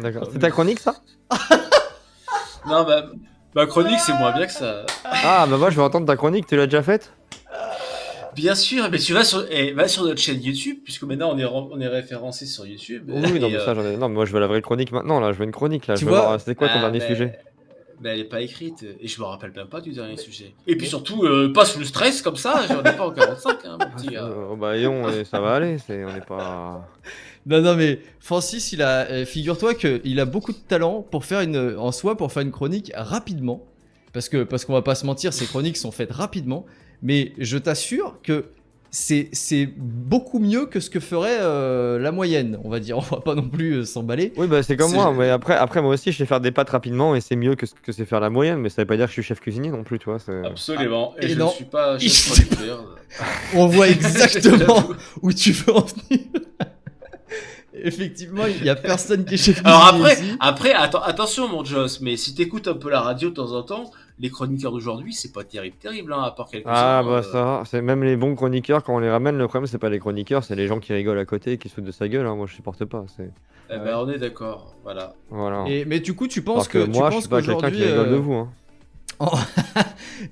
[SPEAKER 3] D'accord. C'est ta chronique, ça?
[SPEAKER 2] Non, ma chronique, c'est moins bien que ça.
[SPEAKER 3] Ah, bah moi je vais entendre ta chronique, tu l'as déjà faite?
[SPEAKER 2] Bien sûr, mais tu vas sur notre chaîne YouTube, puisque maintenant on est référencé sur YouTube.
[SPEAKER 3] Oui, non,
[SPEAKER 2] Et,
[SPEAKER 3] mais ça, j'en ai... Non, mais moi je veux la vraie chronique maintenant, là. Je veux une chronique, là.
[SPEAKER 1] Tu
[SPEAKER 3] Je veux
[SPEAKER 1] vois
[SPEAKER 3] voir, c'était quoi ton dernier
[SPEAKER 2] mais-
[SPEAKER 3] sujet?
[SPEAKER 2] Mais elle est pas écrite, et je me rappelle même pas du dernier sujet. Et puis surtout, pas sous le stress comme ça, j'en ai pas en 45, hein, mon petit gars.
[SPEAKER 3] Oh, bah, Yon, ça va aller, on n'est pas.
[SPEAKER 1] Non, mais Francis, figure-toi qu'il a beaucoup de talent pour faire pour faire une chronique rapidement. Parce qu'on va pas se mentir, ces chroniques sont faites rapidement. Mais je t'assure que c'est beaucoup mieux que ce que ferait la moyenne, on va dire. On va pas non plus s'emballer.
[SPEAKER 3] Oui, bah c'est comme
[SPEAKER 2] C'est-
[SPEAKER 3] moi, mais après moi aussi je sais faire des pâtes rapidement et c'est mieux que ce que c'est faire la moyenne, mais ça veut pas dire que je suis chef cuisinier non plus, tu vois.
[SPEAKER 2] Absolument, et
[SPEAKER 1] et
[SPEAKER 2] je
[SPEAKER 1] non.
[SPEAKER 2] ne suis pas chef producteur.
[SPEAKER 1] On voit exactement
[SPEAKER 2] J'avoue.
[SPEAKER 1] où tu veux en venir. Effectivement, il y a personne qui est chef
[SPEAKER 2] Alors
[SPEAKER 1] cuisinier
[SPEAKER 2] après,
[SPEAKER 1] ici.
[SPEAKER 2] attention mon Joss, mais si t'écoutes un peu la radio de temps en temps, les chroniqueurs d'aujourd'hui, c'est pas terrible, hein, à part quelques-uns.
[SPEAKER 3] Ah bah ça, c'est même les bons chroniqueurs quand on les ramène, le problème c'est pas les chroniqueurs, c'est les gens qui rigolent à côté et qui se foutent de sa gueule, hein. Moi je supporte pas, c'est...
[SPEAKER 2] Eh ben, on est d'accord, voilà.
[SPEAKER 3] Voilà.
[SPEAKER 1] Mais du coup, tu
[SPEAKER 3] Alors
[SPEAKER 1] penses que
[SPEAKER 3] moi
[SPEAKER 1] tu
[SPEAKER 3] je
[SPEAKER 1] penses
[SPEAKER 3] suis pas quelqu'un qui
[SPEAKER 1] qu'aujourd'hui,
[SPEAKER 3] rigole de vous, hein.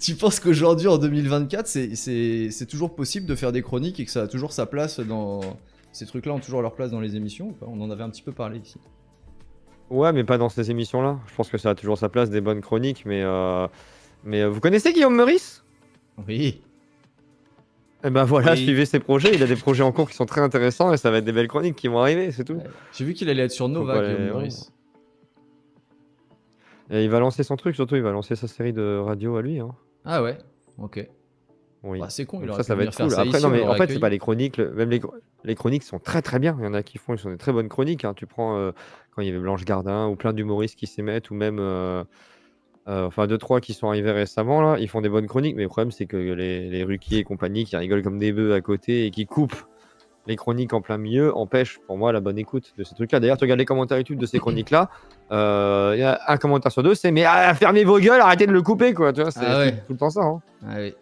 [SPEAKER 1] tu penses qu'aujourd'hui en 2024, c'est toujours possible de faire des chroniques et que ça a toujours sa place dans ces trucs-là ont toujours leur place dans les émissions ou pas? On en avait un petit peu parlé ici.
[SPEAKER 3] Ouais, mais pas dans ces émissions-là. Je pense que ça a toujours sa place, des bonnes chroniques, mais vous connaissez Guillaume Meurice?
[SPEAKER 1] Oui.
[SPEAKER 3] Eh ben voilà,
[SPEAKER 2] Oui.
[SPEAKER 3] suivez ses projets, il a des projets en cours qui sont très intéressants et ça va être des belles chroniques qui vont arriver, c'est tout.
[SPEAKER 1] Ouais. J'ai vu qu'il allait être sur Nova,
[SPEAKER 3] Faut pas
[SPEAKER 1] Guillaume
[SPEAKER 3] les-
[SPEAKER 1] Meurice.
[SPEAKER 3] Et il va lancer son truc, surtout il va lancer sa série de radio à lui, hein.
[SPEAKER 1] Ah ouais. Ok.
[SPEAKER 3] Oui.
[SPEAKER 1] Bah, c'est con, il
[SPEAKER 3] Donc
[SPEAKER 1] aurait
[SPEAKER 3] ça
[SPEAKER 1] pu
[SPEAKER 3] va
[SPEAKER 1] venir
[SPEAKER 3] être
[SPEAKER 1] faire
[SPEAKER 3] cool.
[SPEAKER 1] ça
[SPEAKER 3] Après,
[SPEAKER 1] ici,
[SPEAKER 3] non,
[SPEAKER 1] on
[SPEAKER 3] mais en
[SPEAKER 1] l'aurait
[SPEAKER 3] fait,
[SPEAKER 1] accueilli.
[SPEAKER 3] c'est pas les chroniques. Même les chroniques sont très très bien. Il y en a qui sont des très bonnes chroniques, hein. Tu prends quand il y avait Blanche Gardin ou plein d'humoristes qui s'émettent, ou même enfin 2-3 qui sont arrivés récemment là, ils font des bonnes chroniques. Mais le problème, c'est que les Ruquier et compagnie qui rigolent comme des bœufs à côté et qui coupent les chroniques en plein milieu empêchent pour moi la bonne écoute de ces trucs-là. D'ailleurs, tu regardes les commentaires YouTube de ces chroniques-là, il y a un commentaire sur deux, c'est mais fermez vos gueules, arrêtez de le couper, quoi. Tu vois, c'est
[SPEAKER 1] Ah ouais.
[SPEAKER 3] tout le temps ça, hein.
[SPEAKER 1] Ah oui.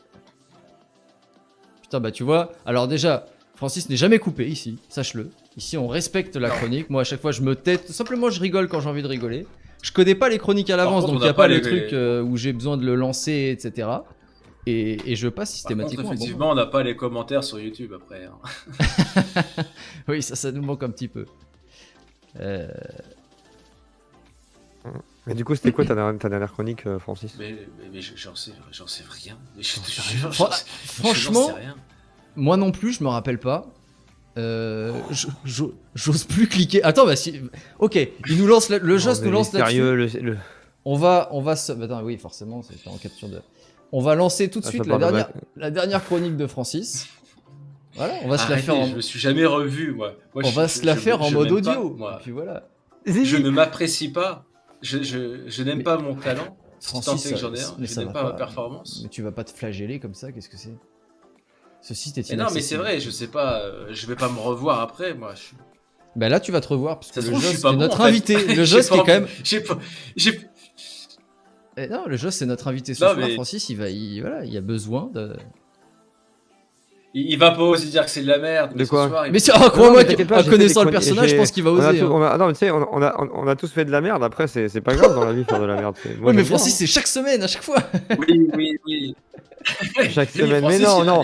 [SPEAKER 1] Putain, bah tu vois, alors déjà, Francis n'est jamais coupé ici, sache-le. Ici, on respecte la chronique. Moi, à chaque fois, je me tais. Simplement, je rigole quand j'ai envie de rigoler. Je connais pas les chroniques à l'avance,
[SPEAKER 2] contre,
[SPEAKER 1] donc
[SPEAKER 2] on
[SPEAKER 1] il n'y a
[SPEAKER 2] n'a
[SPEAKER 1] pas
[SPEAKER 2] pas
[SPEAKER 1] le
[SPEAKER 2] les-
[SPEAKER 1] truc où j'ai besoin de le lancer, etc. Et je passe
[SPEAKER 2] Par contre,
[SPEAKER 1] systématiquement. un bon
[SPEAKER 2] effectivement, on n'a pas les commentaires sur YouTube après. Hein.
[SPEAKER 1] moment. Oui, ça nous manque un petit peu.
[SPEAKER 3] Mais du coup, c'était quoi ta dernière chronique, Francis?
[SPEAKER 2] Mais j'en sais rien. Mais je te
[SPEAKER 1] J'en sais
[SPEAKER 2] jure,
[SPEAKER 1] rien.
[SPEAKER 2] j'en sais
[SPEAKER 1] Franchement,
[SPEAKER 2] rien.
[SPEAKER 1] moi non plus, je me rappelle pas. J'ose plus cliquer. Attends, bah si. Ok, il nous lance le Joss nous lance là-dessus.
[SPEAKER 3] sérieux,
[SPEAKER 1] On va se. Bah, attends, oui, forcément, c'était en capture de. On va lancer tout de
[SPEAKER 3] Ah,
[SPEAKER 1] suite
[SPEAKER 3] ça part de
[SPEAKER 1] la dernière chronique de Francis. Voilà, on va se la
[SPEAKER 2] Arrêtez,
[SPEAKER 1] faire en,
[SPEAKER 2] je me suis jamais revu, moi.
[SPEAKER 1] on va se la faire en
[SPEAKER 2] je
[SPEAKER 1] mode
[SPEAKER 2] m'aime pas,
[SPEAKER 1] audio.
[SPEAKER 2] moi.
[SPEAKER 1] Et puis voilà.
[SPEAKER 2] Je ne m'apprécie pas. Je n'aime
[SPEAKER 1] Mais-
[SPEAKER 2] pas mon talent. Si tant
[SPEAKER 1] Francis,
[SPEAKER 2] est que j'en ai un.
[SPEAKER 1] mais
[SPEAKER 2] Je
[SPEAKER 1] ça
[SPEAKER 2] n'aime
[SPEAKER 1] va
[SPEAKER 2] pas ma
[SPEAKER 1] pas.
[SPEAKER 2] performance.
[SPEAKER 1] Mais tu vas pas te flageller comme ça, qu'est-ce que c'est? Ceci c'était
[SPEAKER 2] Mais non, mais c'est vrai, je sais pas. Je vais pas me revoir après, moi.
[SPEAKER 1] Bah là, tu vas te revoir, parce que
[SPEAKER 2] Ça se
[SPEAKER 1] le
[SPEAKER 2] trouve, je
[SPEAKER 1] Joss
[SPEAKER 2] suis pas
[SPEAKER 1] c'est
[SPEAKER 2] bon,
[SPEAKER 1] notre
[SPEAKER 2] en fait.
[SPEAKER 1] invité. Le
[SPEAKER 2] J'ai
[SPEAKER 1] Joss qui
[SPEAKER 2] pas
[SPEAKER 1] est quand même.
[SPEAKER 2] envie- j'ai-
[SPEAKER 1] Non, le Joss c'est notre invité ce
[SPEAKER 2] Non,
[SPEAKER 1] soir.
[SPEAKER 2] mais-
[SPEAKER 1] Francis, voilà, il a besoin de.
[SPEAKER 2] Il va pas oser dire que c'est de la merde.
[SPEAKER 3] De
[SPEAKER 2] mais ce
[SPEAKER 3] quoi
[SPEAKER 2] soir, il
[SPEAKER 1] Mais
[SPEAKER 2] va-
[SPEAKER 1] c'est
[SPEAKER 3] Non,
[SPEAKER 1] crois-moi,
[SPEAKER 3] mais t'inquiète pas,
[SPEAKER 1] en
[SPEAKER 3] j'ai fait
[SPEAKER 1] connaissant
[SPEAKER 3] des
[SPEAKER 1] le personnage, je pense qu'il va
[SPEAKER 3] on a
[SPEAKER 1] oser.
[SPEAKER 3] tout-
[SPEAKER 1] hein.
[SPEAKER 3] on a- non, mais tu sais, on a tous fait de la merde. Après, c'est pas grave dans la vie faire de la merde. Moi,
[SPEAKER 1] Ouais, mais
[SPEAKER 3] j'aime bien,
[SPEAKER 1] Francis, c'est chaque semaine, à chaque fois.
[SPEAKER 2] Oui.
[SPEAKER 3] Chaque
[SPEAKER 2] Oui,
[SPEAKER 3] semaine. Mais
[SPEAKER 2] Francis,
[SPEAKER 3] non,
[SPEAKER 2] il-
[SPEAKER 3] non.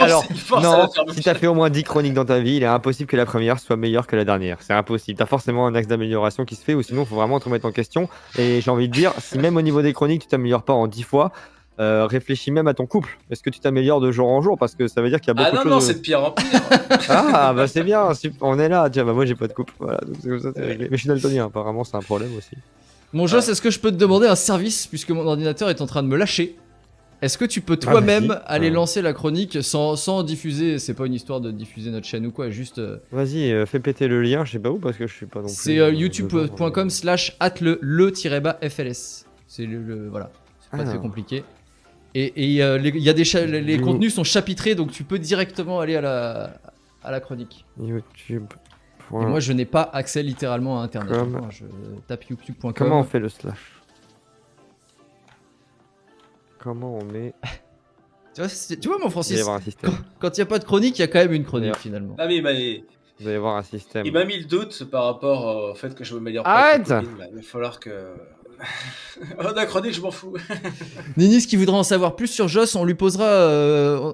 [SPEAKER 3] Alors,
[SPEAKER 2] il force à
[SPEAKER 3] non,
[SPEAKER 2] la faire
[SPEAKER 3] si t'as fait au moins 10 chroniques dans ta vie, il est impossible que la première soit meilleure que la dernière. C'est impossible. T'as forcément un axe d'amélioration qui se fait, ou sinon, il faut vraiment te remettre en question. Et j'ai envie de dire, si même au niveau des chroniques, tu t'améliores pas en 10 fois, réfléchis même à ton couple. Est-ce que tu t'améliores de jour en jour? Parce que ça veut dire qu'il y a beaucoup
[SPEAKER 2] Ah
[SPEAKER 3] de
[SPEAKER 2] non,
[SPEAKER 3] choses.
[SPEAKER 2] c'est de pire en pire.
[SPEAKER 3] Ah, bah c'est bien, on est là. Tiens, bah moi, j'ai pas de couple. Voilà, donc c'est comme ça, c'est réglé. Mais je suis daltonien, apparemment, c'est un problème aussi.
[SPEAKER 1] Mon Joss, est-ce que je peux te demander un service, puisque mon ordinateur est en train de me lâcher? Est-ce que tu peux toi-même
[SPEAKER 3] vas-y.
[SPEAKER 1] aller lancer la chronique sans diffuser? C'est pas une histoire de diffuser notre chaîne ou quoi, juste.
[SPEAKER 3] Vas-y, fais péter le lien, je sais pas où, parce que je suis pas non plus.
[SPEAKER 1] C'est youtube.com/@le-fls. C'est voilà, c'est pas
[SPEAKER 3] Ah.
[SPEAKER 1] très compliqué. Et il y a les
[SPEAKER 3] You-
[SPEAKER 1] contenus sont chapitrés, donc tu peux directement aller à la chronique.
[SPEAKER 3] YouTube.
[SPEAKER 1] Et moi, je n'ai pas accès littéralement à Internet.
[SPEAKER 3] Com.
[SPEAKER 1] Moi, je tape youtube.com.
[SPEAKER 3] Comment on fait le slash? Comment on met.
[SPEAKER 1] Tu vois, mon
[SPEAKER 3] Il va y
[SPEAKER 1] Francis,
[SPEAKER 3] avoir un système.
[SPEAKER 1] quand il n'y a pas de chronique, il y a quand même une chronique
[SPEAKER 3] D'ailleurs.
[SPEAKER 1] finalement.
[SPEAKER 2] Ah, mais
[SPEAKER 3] Il va y avoir un système.
[SPEAKER 2] il m'a mis le doute par rapport au fait que je me m'améliore pas.
[SPEAKER 3] Arrête
[SPEAKER 2] avec ma copine, là. Il va falloir que. Oh, la chronique, je m'en fous.
[SPEAKER 1] Ninis qui voudra en savoir plus sur Joss, on lui posera,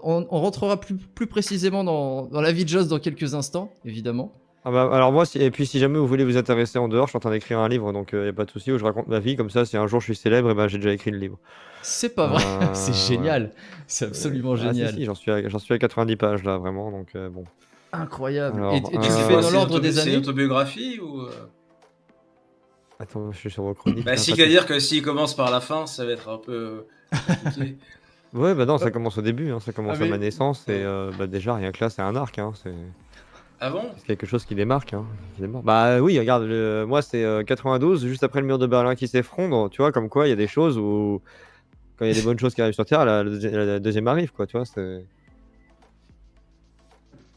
[SPEAKER 1] on rentrera plus précisément dans la vie de Joss dans quelques instants, évidemment.
[SPEAKER 3] Ah bah, alors moi, et puis si jamais vous voulez vous intéresser en dehors, je suis en train d'écrire un livre, donc il n'y a pas de souci, où je raconte ma vie, comme ça, si un jour je suis célèbre, et ben j'ai déjà écrit le livre.
[SPEAKER 1] C'est pas vrai, c'est
[SPEAKER 3] Ouais.
[SPEAKER 1] génial, c'est absolument
[SPEAKER 3] Ah, si,
[SPEAKER 1] génial,
[SPEAKER 3] si, j'en suis à 90 pages là, vraiment, donc bon.
[SPEAKER 1] incroyable.
[SPEAKER 3] Alors,
[SPEAKER 1] et tu le
[SPEAKER 3] c'est
[SPEAKER 1] fais
[SPEAKER 3] quoi,
[SPEAKER 1] dans l'ordre des
[SPEAKER 2] C'est une
[SPEAKER 1] années?
[SPEAKER 2] autobiographie ou.
[SPEAKER 3] Attends, je suis sur vos chroniques.
[SPEAKER 2] Bah,
[SPEAKER 3] là,
[SPEAKER 2] si,
[SPEAKER 3] pas
[SPEAKER 2] c'est-à-dire que s'il commence par la fin, ça va être un peu compliqué.
[SPEAKER 3] tout. Ouais, bah non, ça commence au début, hein, ça commence
[SPEAKER 1] Ah,
[SPEAKER 3] à
[SPEAKER 1] mais-
[SPEAKER 3] ma naissance, et bah déjà, rien que là, c'est un arc, hein, c'est
[SPEAKER 2] Ah bon?
[SPEAKER 3] quelque chose qui démarque. Hein, qui démarque. Bah oui, regarde, moi c'est 92, juste après le mur de Berlin qui s'effondre, tu vois, comme quoi il y a des choses où, quand il y a des bonnes choses qui arrivent sur Terre, la deuxième arrive, quoi, tu vois, c'est...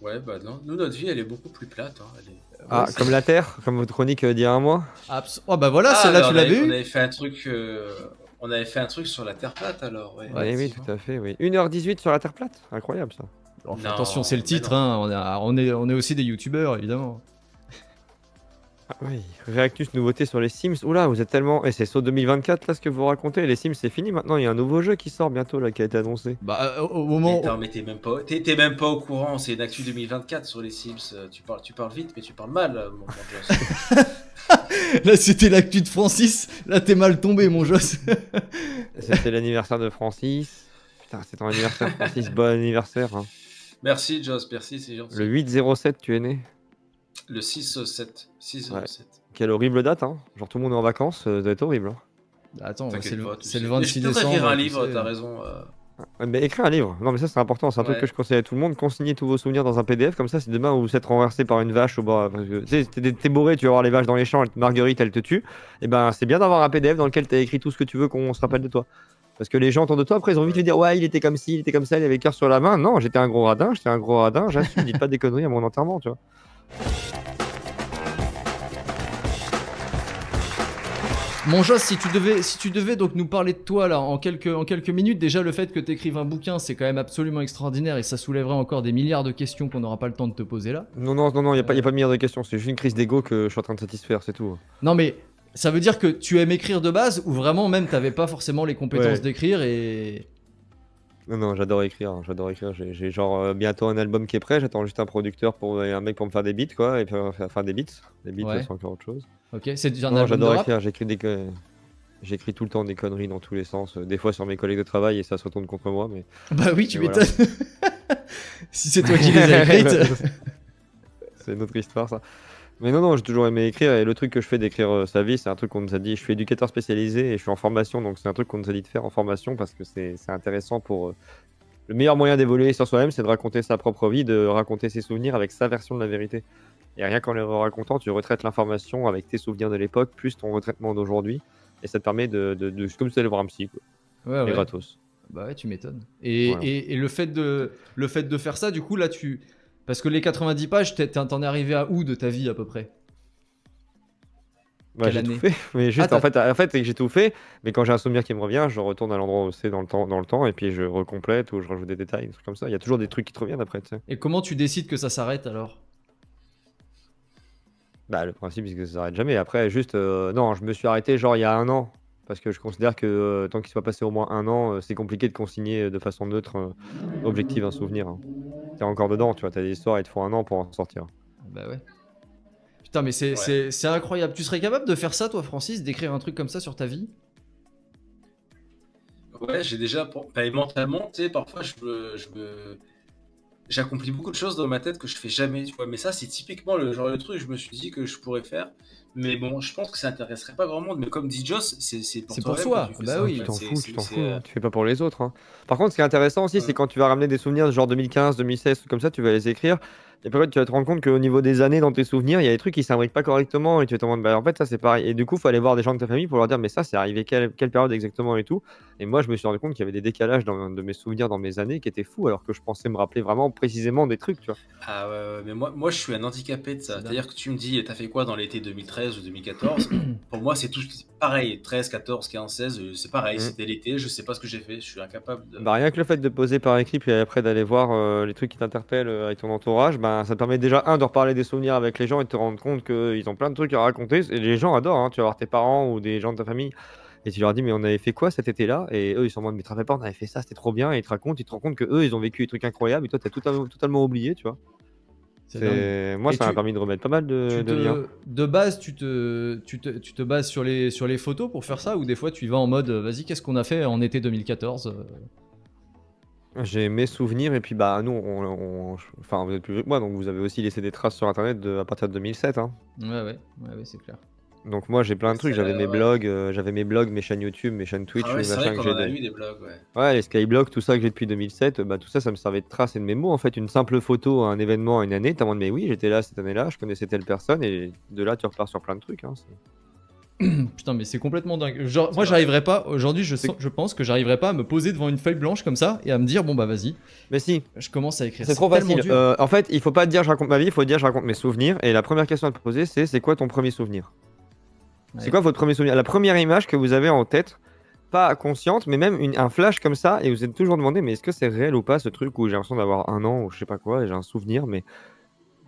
[SPEAKER 2] Ouais, bah non. Nous, notre vie, elle est beaucoup plus plate. Hein. Elle est...
[SPEAKER 3] Ah, comme la Terre, comme votre chronique d'il y a un mois.
[SPEAKER 1] Oh bah voilà,
[SPEAKER 2] Ah,
[SPEAKER 1] celle-là
[SPEAKER 2] bah,
[SPEAKER 1] tu
[SPEAKER 2] on
[SPEAKER 1] l'avais
[SPEAKER 2] avait- On
[SPEAKER 1] eu.
[SPEAKER 2] avait fait un truc. On avait fait un truc sur la Terre plate alors. Ouais,
[SPEAKER 3] Oui, oui,
[SPEAKER 2] effectivement.
[SPEAKER 3] tout à fait, oui. 1h18 sur la Terre plate, incroyable ça.
[SPEAKER 1] Alors,
[SPEAKER 2] Non,
[SPEAKER 1] attention, c'est le
[SPEAKER 2] mais
[SPEAKER 1] titre,
[SPEAKER 2] non.
[SPEAKER 1] hein. on est aussi des youtubeurs, évidemment.
[SPEAKER 3] Ah, oui, Reactus, nouveauté sur les Sims. Oula, vous êtes tellement... Et c'est saut 2024 là ce que vous racontez, les Sims c'est fini maintenant, il y a un nouveau jeu qui sort bientôt là, qui a été annoncé.
[SPEAKER 1] Bah au
[SPEAKER 2] Mais
[SPEAKER 1] moment...
[SPEAKER 2] attends, mais t'es même pas au courant. C'est une actu 2024 sur les Sims. Tu parles vite, mais tu parles mal, mon Joss.
[SPEAKER 1] Là c'était l'actu de Francis, là t'es mal tombé mon Joss.
[SPEAKER 3] C'était l'anniversaire de Francis. Putain, c'est ton anniversaire Francis, bon anniversaire. Hein.
[SPEAKER 2] Merci, Joss. Merci, c'est gentil.
[SPEAKER 3] Le 8-07 tu es né.
[SPEAKER 2] Le 6-7. 6-7.
[SPEAKER 3] Quelle horrible date, hein. Genre tout le monde est en vacances, ça doit être horrible. Hein.
[SPEAKER 1] Attends,
[SPEAKER 2] T'inquiète
[SPEAKER 1] c'est le,
[SPEAKER 2] pas, tu
[SPEAKER 1] c'est
[SPEAKER 2] sais.
[SPEAKER 1] le
[SPEAKER 2] Mais
[SPEAKER 1] 26
[SPEAKER 2] je peux
[SPEAKER 1] décembre.
[SPEAKER 2] écrire un
[SPEAKER 1] tu
[SPEAKER 2] livre,
[SPEAKER 1] sais.
[SPEAKER 2] t'as raison.
[SPEAKER 3] Ouais, mais écrire un livre, non mais ça c'est important, c'est un truc
[SPEAKER 2] Ouais.
[SPEAKER 3] que je conseille à tout le monde, consignez tous vos souvenirs dans un PDF, comme ça si demain vous êtes renversé par une vache au bord, parce que tu sais, t'es bourré, tu vas voir les vaches dans les champs, Marguerite elle te tue, et ben c'est bien d'avoir un PDF dans lequel t'as écrit tout ce que tu veux qu'on se rappelle de toi. Parce que les gens autour de toi après ils ont envie de dire ouais il était comme ci, il était comme ça, il avait le cœur sur la main, non j'étais un gros radin, j'assume, dites pas des conneries à mon enterrement tu vois.
[SPEAKER 1] Mon Joss, si tu devais donc nous parler de toi là en quelques minutes, déjà le fait que tu écrives un bouquin, c'est quand même absolument extraordinaire et ça soulèverait encore des milliards de questions qu'on n'aura pas le temps de te poser là.
[SPEAKER 3] Non, y a pas de milliard de questions, c'est juste une crise d'ego que je suis en train de satisfaire, c'est tout.
[SPEAKER 1] Non mais ça veut dire que tu aimes écrire de base ou vraiment même t'avais pas forcément les compétences
[SPEAKER 3] Ouais.
[SPEAKER 1] d'écrire et...
[SPEAKER 3] Non, j'adore écrire, j'ai genre bientôt un album qui est prêt, j'attends juste un producteur pour un mec pour me faire des beats quoi, et puis faire des beats. Les beats
[SPEAKER 1] Ouais.
[SPEAKER 3] c'est encore autre chose.
[SPEAKER 1] Ok, c'est déjà un
[SPEAKER 3] Non,
[SPEAKER 1] album de
[SPEAKER 3] j'adore
[SPEAKER 1] rap.
[SPEAKER 3] écrire, j'écris tout le temps des conneries dans tous les sens, des fois sur mes collègues de travail et ça se retourne contre moi, mais...
[SPEAKER 1] Bah oui, tu
[SPEAKER 3] Et
[SPEAKER 1] m'étonnes. Si c'est toi qui les as écrites.
[SPEAKER 3] c'est une autre histoire, ça. Mais non, j'ai toujours aimé écrire. Et le truc que je fais d'écrire sa vie, c'est un truc qu'on nous a dit. Je suis éducateur spécialisé et je suis en formation. Donc, c'est un truc qu'on nous a dit de faire en formation parce que c'est intéressant pour. Le meilleur moyen d'évoluer sur soi-même, c'est de raconter sa propre vie, de raconter ses souvenirs avec sa version de la vérité. Et rien qu'en les racontant, tu retraites l'information avec tes souvenirs de l'époque, plus ton retraitement d'aujourd'hui. Et ça te permet comme si tu allais voir un psy, quoi.
[SPEAKER 1] Ouais,
[SPEAKER 3] Et
[SPEAKER 1] ouais.
[SPEAKER 3] gratos.
[SPEAKER 1] Bah ouais, tu m'étonnes. Et,
[SPEAKER 3] Voilà.
[SPEAKER 1] et le fait de faire ça, du coup, là, parce que les 90 pages, t'en es arrivé à où de ta vie à peu près?
[SPEAKER 3] Bah,
[SPEAKER 1] Quelle
[SPEAKER 3] j'ai tout
[SPEAKER 1] année?
[SPEAKER 3] fait, mais juste
[SPEAKER 1] Ah,
[SPEAKER 3] en fait, c'est que j'ai tout fait, mais quand j'ai un souvenir qui me revient, je retourne à l'endroit où c'est dans le temps, et puis je recomplète ou je rajoute des détails, des trucs comme ça. Il y a toujours des trucs qui te reviennent après, tu sais.
[SPEAKER 1] Et comment tu décides que ça s'arrête alors?
[SPEAKER 3] Bah, le principe, c'est que ça s'arrête jamais. Après, juste, non, je me suis arrêté genre il y a 1 an, parce que je considère que tant qu'il soit passé au moins 1 an, c'est compliqué de consigner de façon neutre, objective un souvenir, hein. T'es encore dedans, tu vois, t'as des histoires, il te faut 1 an pour en sortir.
[SPEAKER 1] Bah ouais. Putain, mais c'est incroyable. Tu serais capable de faire ça, toi, Francis, d'écrire un truc comme ça sur ta vie?
[SPEAKER 2] Ouais, j'ai déjà. Bah, et mentalement, tu sais, parfois, j'accomplis beaucoup de choses dans ma tête que je fais jamais, tu vois. Mais ça, c'est typiquement le genre de truc que je me suis dit que je pourrais faire. Mais bon, je pense que ça intéresserait pas grand monde. Mais comme dit Joss, c'est pour
[SPEAKER 1] C'est pour
[SPEAKER 2] toi-même
[SPEAKER 1] soi.
[SPEAKER 2] que tu fais
[SPEAKER 1] Bah
[SPEAKER 2] ça, en
[SPEAKER 1] oui.
[SPEAKER 3] Tu
[SPEAKER 2] fait.
[SPEAKER 3] t'en fous, tu t'en fous,
[SPEAKER 2] C'est,
[SPEAKER 3] hein. Tu fais pas pour les autres, hein. Par contre, ce qui est intéressant aussi, c'est quand tu vas ramener des souvenirs de genre 2015, 2016, trucs comme ça, tu vas les écrire. Et puis après, tu vas te rendre compte qu'au niveau des années dans tes souvenirs, il y a des trucs qui s'imbriquent pas correctement et tu vas te demander, bah en fait, ça c'est pareil. Et du coup, il faut aller voir des gens de ta famille pour leur dire, mais ça, c'est arrivé quelle période exactement et tout. Et moi, je me suis rendu compte qu'il y avait des décalages de mes souvenirs dans mes années qui étaient fous, alors que je pensais me rappeler vraiment précisément des trucs, tu vois.
[SPEAKER 2] Ah ouais, ouais, mais moi, je suis un handicapé de ça.
[SPEAKER 1] C'est dingue.
[SPEAKER 2] C'est-à-dire que tu me dis, t'as fait quoi dans l'été 2013 ou 2014? Pour moi, c'est tout pareil. 13, 14, 15, 16, c'est pareil.
[SPEAKER 3] Mm.
[SPEAKER 2] C'était l'été, je sais pas ce que j'ai fait. Je suis incapable de.
[SPEAKER 3] Bah, rien que le fait de poser par écrit, puis après d'aller voir les trucs qui t'interpellent avec ton entourage, bah, ça te permet déjà, de reparler des souvenirs avec les gens et de te rendre compte qu'ils ont plein de trucs à raconter. Et les gens adorent, hein. Tu vas voir tes parents ou des gens de ta famille et tu leur dis, mais on avait fait quoi cet été-là? Et eux, ils sont en mode, mais tu te rappelles pas, on avait fait ça, c'était trop bien. Et ils te racontent, ils te rendent compte que eux, ils ont vécu des trucs incroyables et toi, t'as totalement oublié, tu vois.
[SPEAKER 1] C'est dingue.
[SPEAKER 3] Moi,
[SPEAKER 1] Et
[SPEAKER 3] ça m'a permis de remettre pas mal de liens.
[SPEAKER 1] de base, tu te bases sur les photos pour faire ça, ou des fois tu y vas en mode, vas-y, qu'est-ce qu'on a fait en été 2014?
[SPEAKER 3] J'ai mes souvenirs et puis bah nous, enfin vous êtes plus vieux que moi, donc vous avez aussi laissé des traces sur Internet à partir de 2007, hein.
[SPEAKER 1] Ouais, c'est clair.
[SPEAKER 3] Donc moi j'ai plein de trucs,
[SPEAKER 2] C'est,
[SPEAKER 3] j'avais mes
[SPEAKER 2] ouais.
[SPEAKER 3] blogs, mes chaînes YouTube, mes chaînes Twitch,
[SPEAKER 2] Ah ouais,
[SPEAKER 3] mes
[SPEAKER 2] c'est vrai
[SPEAKER 3] machins que
[SPEAKER 2] qu'on
[SPEAKER 3] j'ai
[SPEAKER 2] en a eu des blogs, ouais.
[SPEAKER 3] Ouais, les skyblogs, tout ça que j'ai depuis 2007, bah tout ça, ça me servait de trace et de mémo en fait. Une simple photo, un événement, une année, t'es en mode mais oui, j'étais là cette année-là, je connaissais telle personne et de là tu repars sur plein de trucs, hein.
[SPEAKER 1] Putain, mais c'est complètement dingue. Genre,
[SPEAKER 2] C'est
[SPEAKER 1] moi,
[SPEAKER 2] vrai.
[SPEAKER 1] j'arriverais pas. Aujourd'hui, je pense que j'arriverais pas à me poser devant une feuille blanche comme ça et à me dire, bon bah vas-y,
[SPEAKER 3] Mais si,
[SPEAKER 1] je commence à écrire.
[SPEAKER 3] c'est trop
[SPEAKER 1] tellement
[SPEAKER 3] facile.
[SPEAKER 1] dur.
[SPEAKER 3] En fait, il faut pas te dire je raconte ma vie, il faut te dire je raconte mes souvenirs. Et la première question à te poser, c'est quoi ton premier souvenir? C'est
[SPEAKER 1] Ouais.
[SPEAKER 3] quoi votre premier souvenir? La première image que vous avez en tête, pas consciente, mais même un flash comme ça, et vous êtes toujours demandé, mais est-ce que c'est réel ou pas ce truc où j'ai l'impression d'avoir 1 an ou je sais pas quoi, et j'ai un souvenir, mais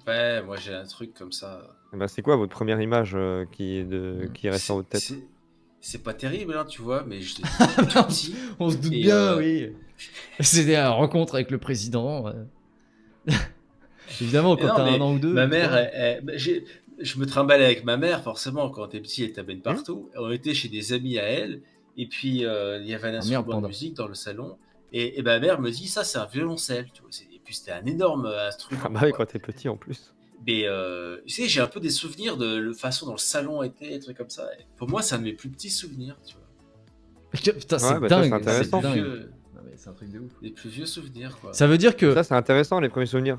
[SPEAKER 2] Ouais, moi j'ai un truc comme ça.
[SPEAKER 3] bah, c'est quoi votre première image qui reste en votre tête?
[SPEAKER 2] C'est pas terrible, hein, tu vois, mais j'étais
[SPEAKER 1] Ah,
[SPEAKER 2] tout petit.
[SPEAKER 1] On se doute
[SPEAKER 2] Et,
[SPEAKER 1] bien, oui. C'était la rencontre avec le président. Évidemment,
[SPEAKER 2] Et
[SPEAKER 1] quand
[SPEAKER 2] non,
[SPEAKER 1] t'as un
[SPEAKER 2] mais
[SPEAKER 1] an ou deux.
[SPEAKER 2] ma
[SPEAKER 1] ou
[SPEAKER 2] mère,
[SPEAKER 1] trois.
[SPEAKER 2] je me trimballais avec ma mère, forcément, quand t'es petit, elle t'amène
[SPEAKER 3] Hmm.
[SPEAKER 2] partout. On était chez des amis à elle, et puis il y avait un
[SPEAKER 1] Ah, merde,
[SPEAKER 2] instrument de
[SPEAKER 1] panda.
[SPEAKER 2] musique dans le salon, et ma mère me dit, ça c'est un violoncelle, tu vois. Et puis c'était un énorme
[SPEAKER 3] Ah
[SPEAKER 2] instrument,
[SPEAKER 3] bah oui,
[SPEAKER 2] quoi.
[SPEAKER 3] quand t'es petit en plus.
[SPEAKER 2] Mais tu sais, j'ai un peu des souvenirs de la façon dont le salon était, des trucs comme ça. Et pour moi, c'est un de mes plus petits souvenirs, tu vois.
[SPEAKER 1] Putain, c'est
[SPEAKER 3] Ouais, bah ça, c'est
[SPEAKER 1] dingue. C'est
[SPEAKER 3] intéressant.
[SPEAKER 1] dingue.
[SPEAKER 2] Vieux,
[SPEAKER 1] Non, mais c'est un truc de ouf.
[SPEAKER 2] des plus vieux souvenirs, quoi.
[SPEAKER 1] Ça veut dire que
[SPEAKER 3] Ça, c'est intéressant, les premiers souvenirs.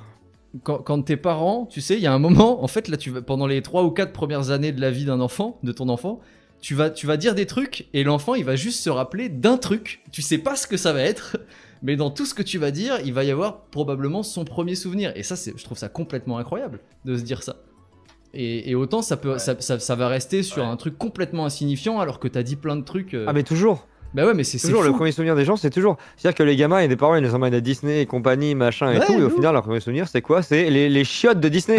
[SPEAKER 1] quand tes parents, tu sais, il y a un moment, en fait, là, pendant les 3 ou 4 premières années de la vie d'un enfant, de ton enfant, tu vas dire des trucs et l'enfant, il va juste se rappeler d'un truc. Tu sais pas ce que ça va être, mais dans tout ce que tu vas dire, il va y avoir probablement son premier souvenir. Et ça, je trouve ça complètement incroyable de se dire ça. Et autant ça peut,
[SPEAKER 2] Ouais.
[SPEAKER 1] ça va rester sur
[SPEAKER 2] Ouais.
[SPEAKER 1] un truc complètement insignifiant alors que t'as dit plein de trucs.
[SPEAKER 3] Ah mais toujours.
[SPEAKER 1] Bah ouais, mais c'est
[SPEAKER 3] Toujours
[SPEAKER 1] fou.
[SPEAKER 3] le premier souvenir des gens, c'est toujours. C'est-à-dire que les gamins et des parents, ils les emmènent à Disney et compagnie, machin et
[SPEAKER 1] Ouais,
[SPEAKER 3] tout, et au
[SPEAKER 1] de
[SPEAKER 3] final, leur premier souvenir, c'est quoi? C'est les chiottes de Disney.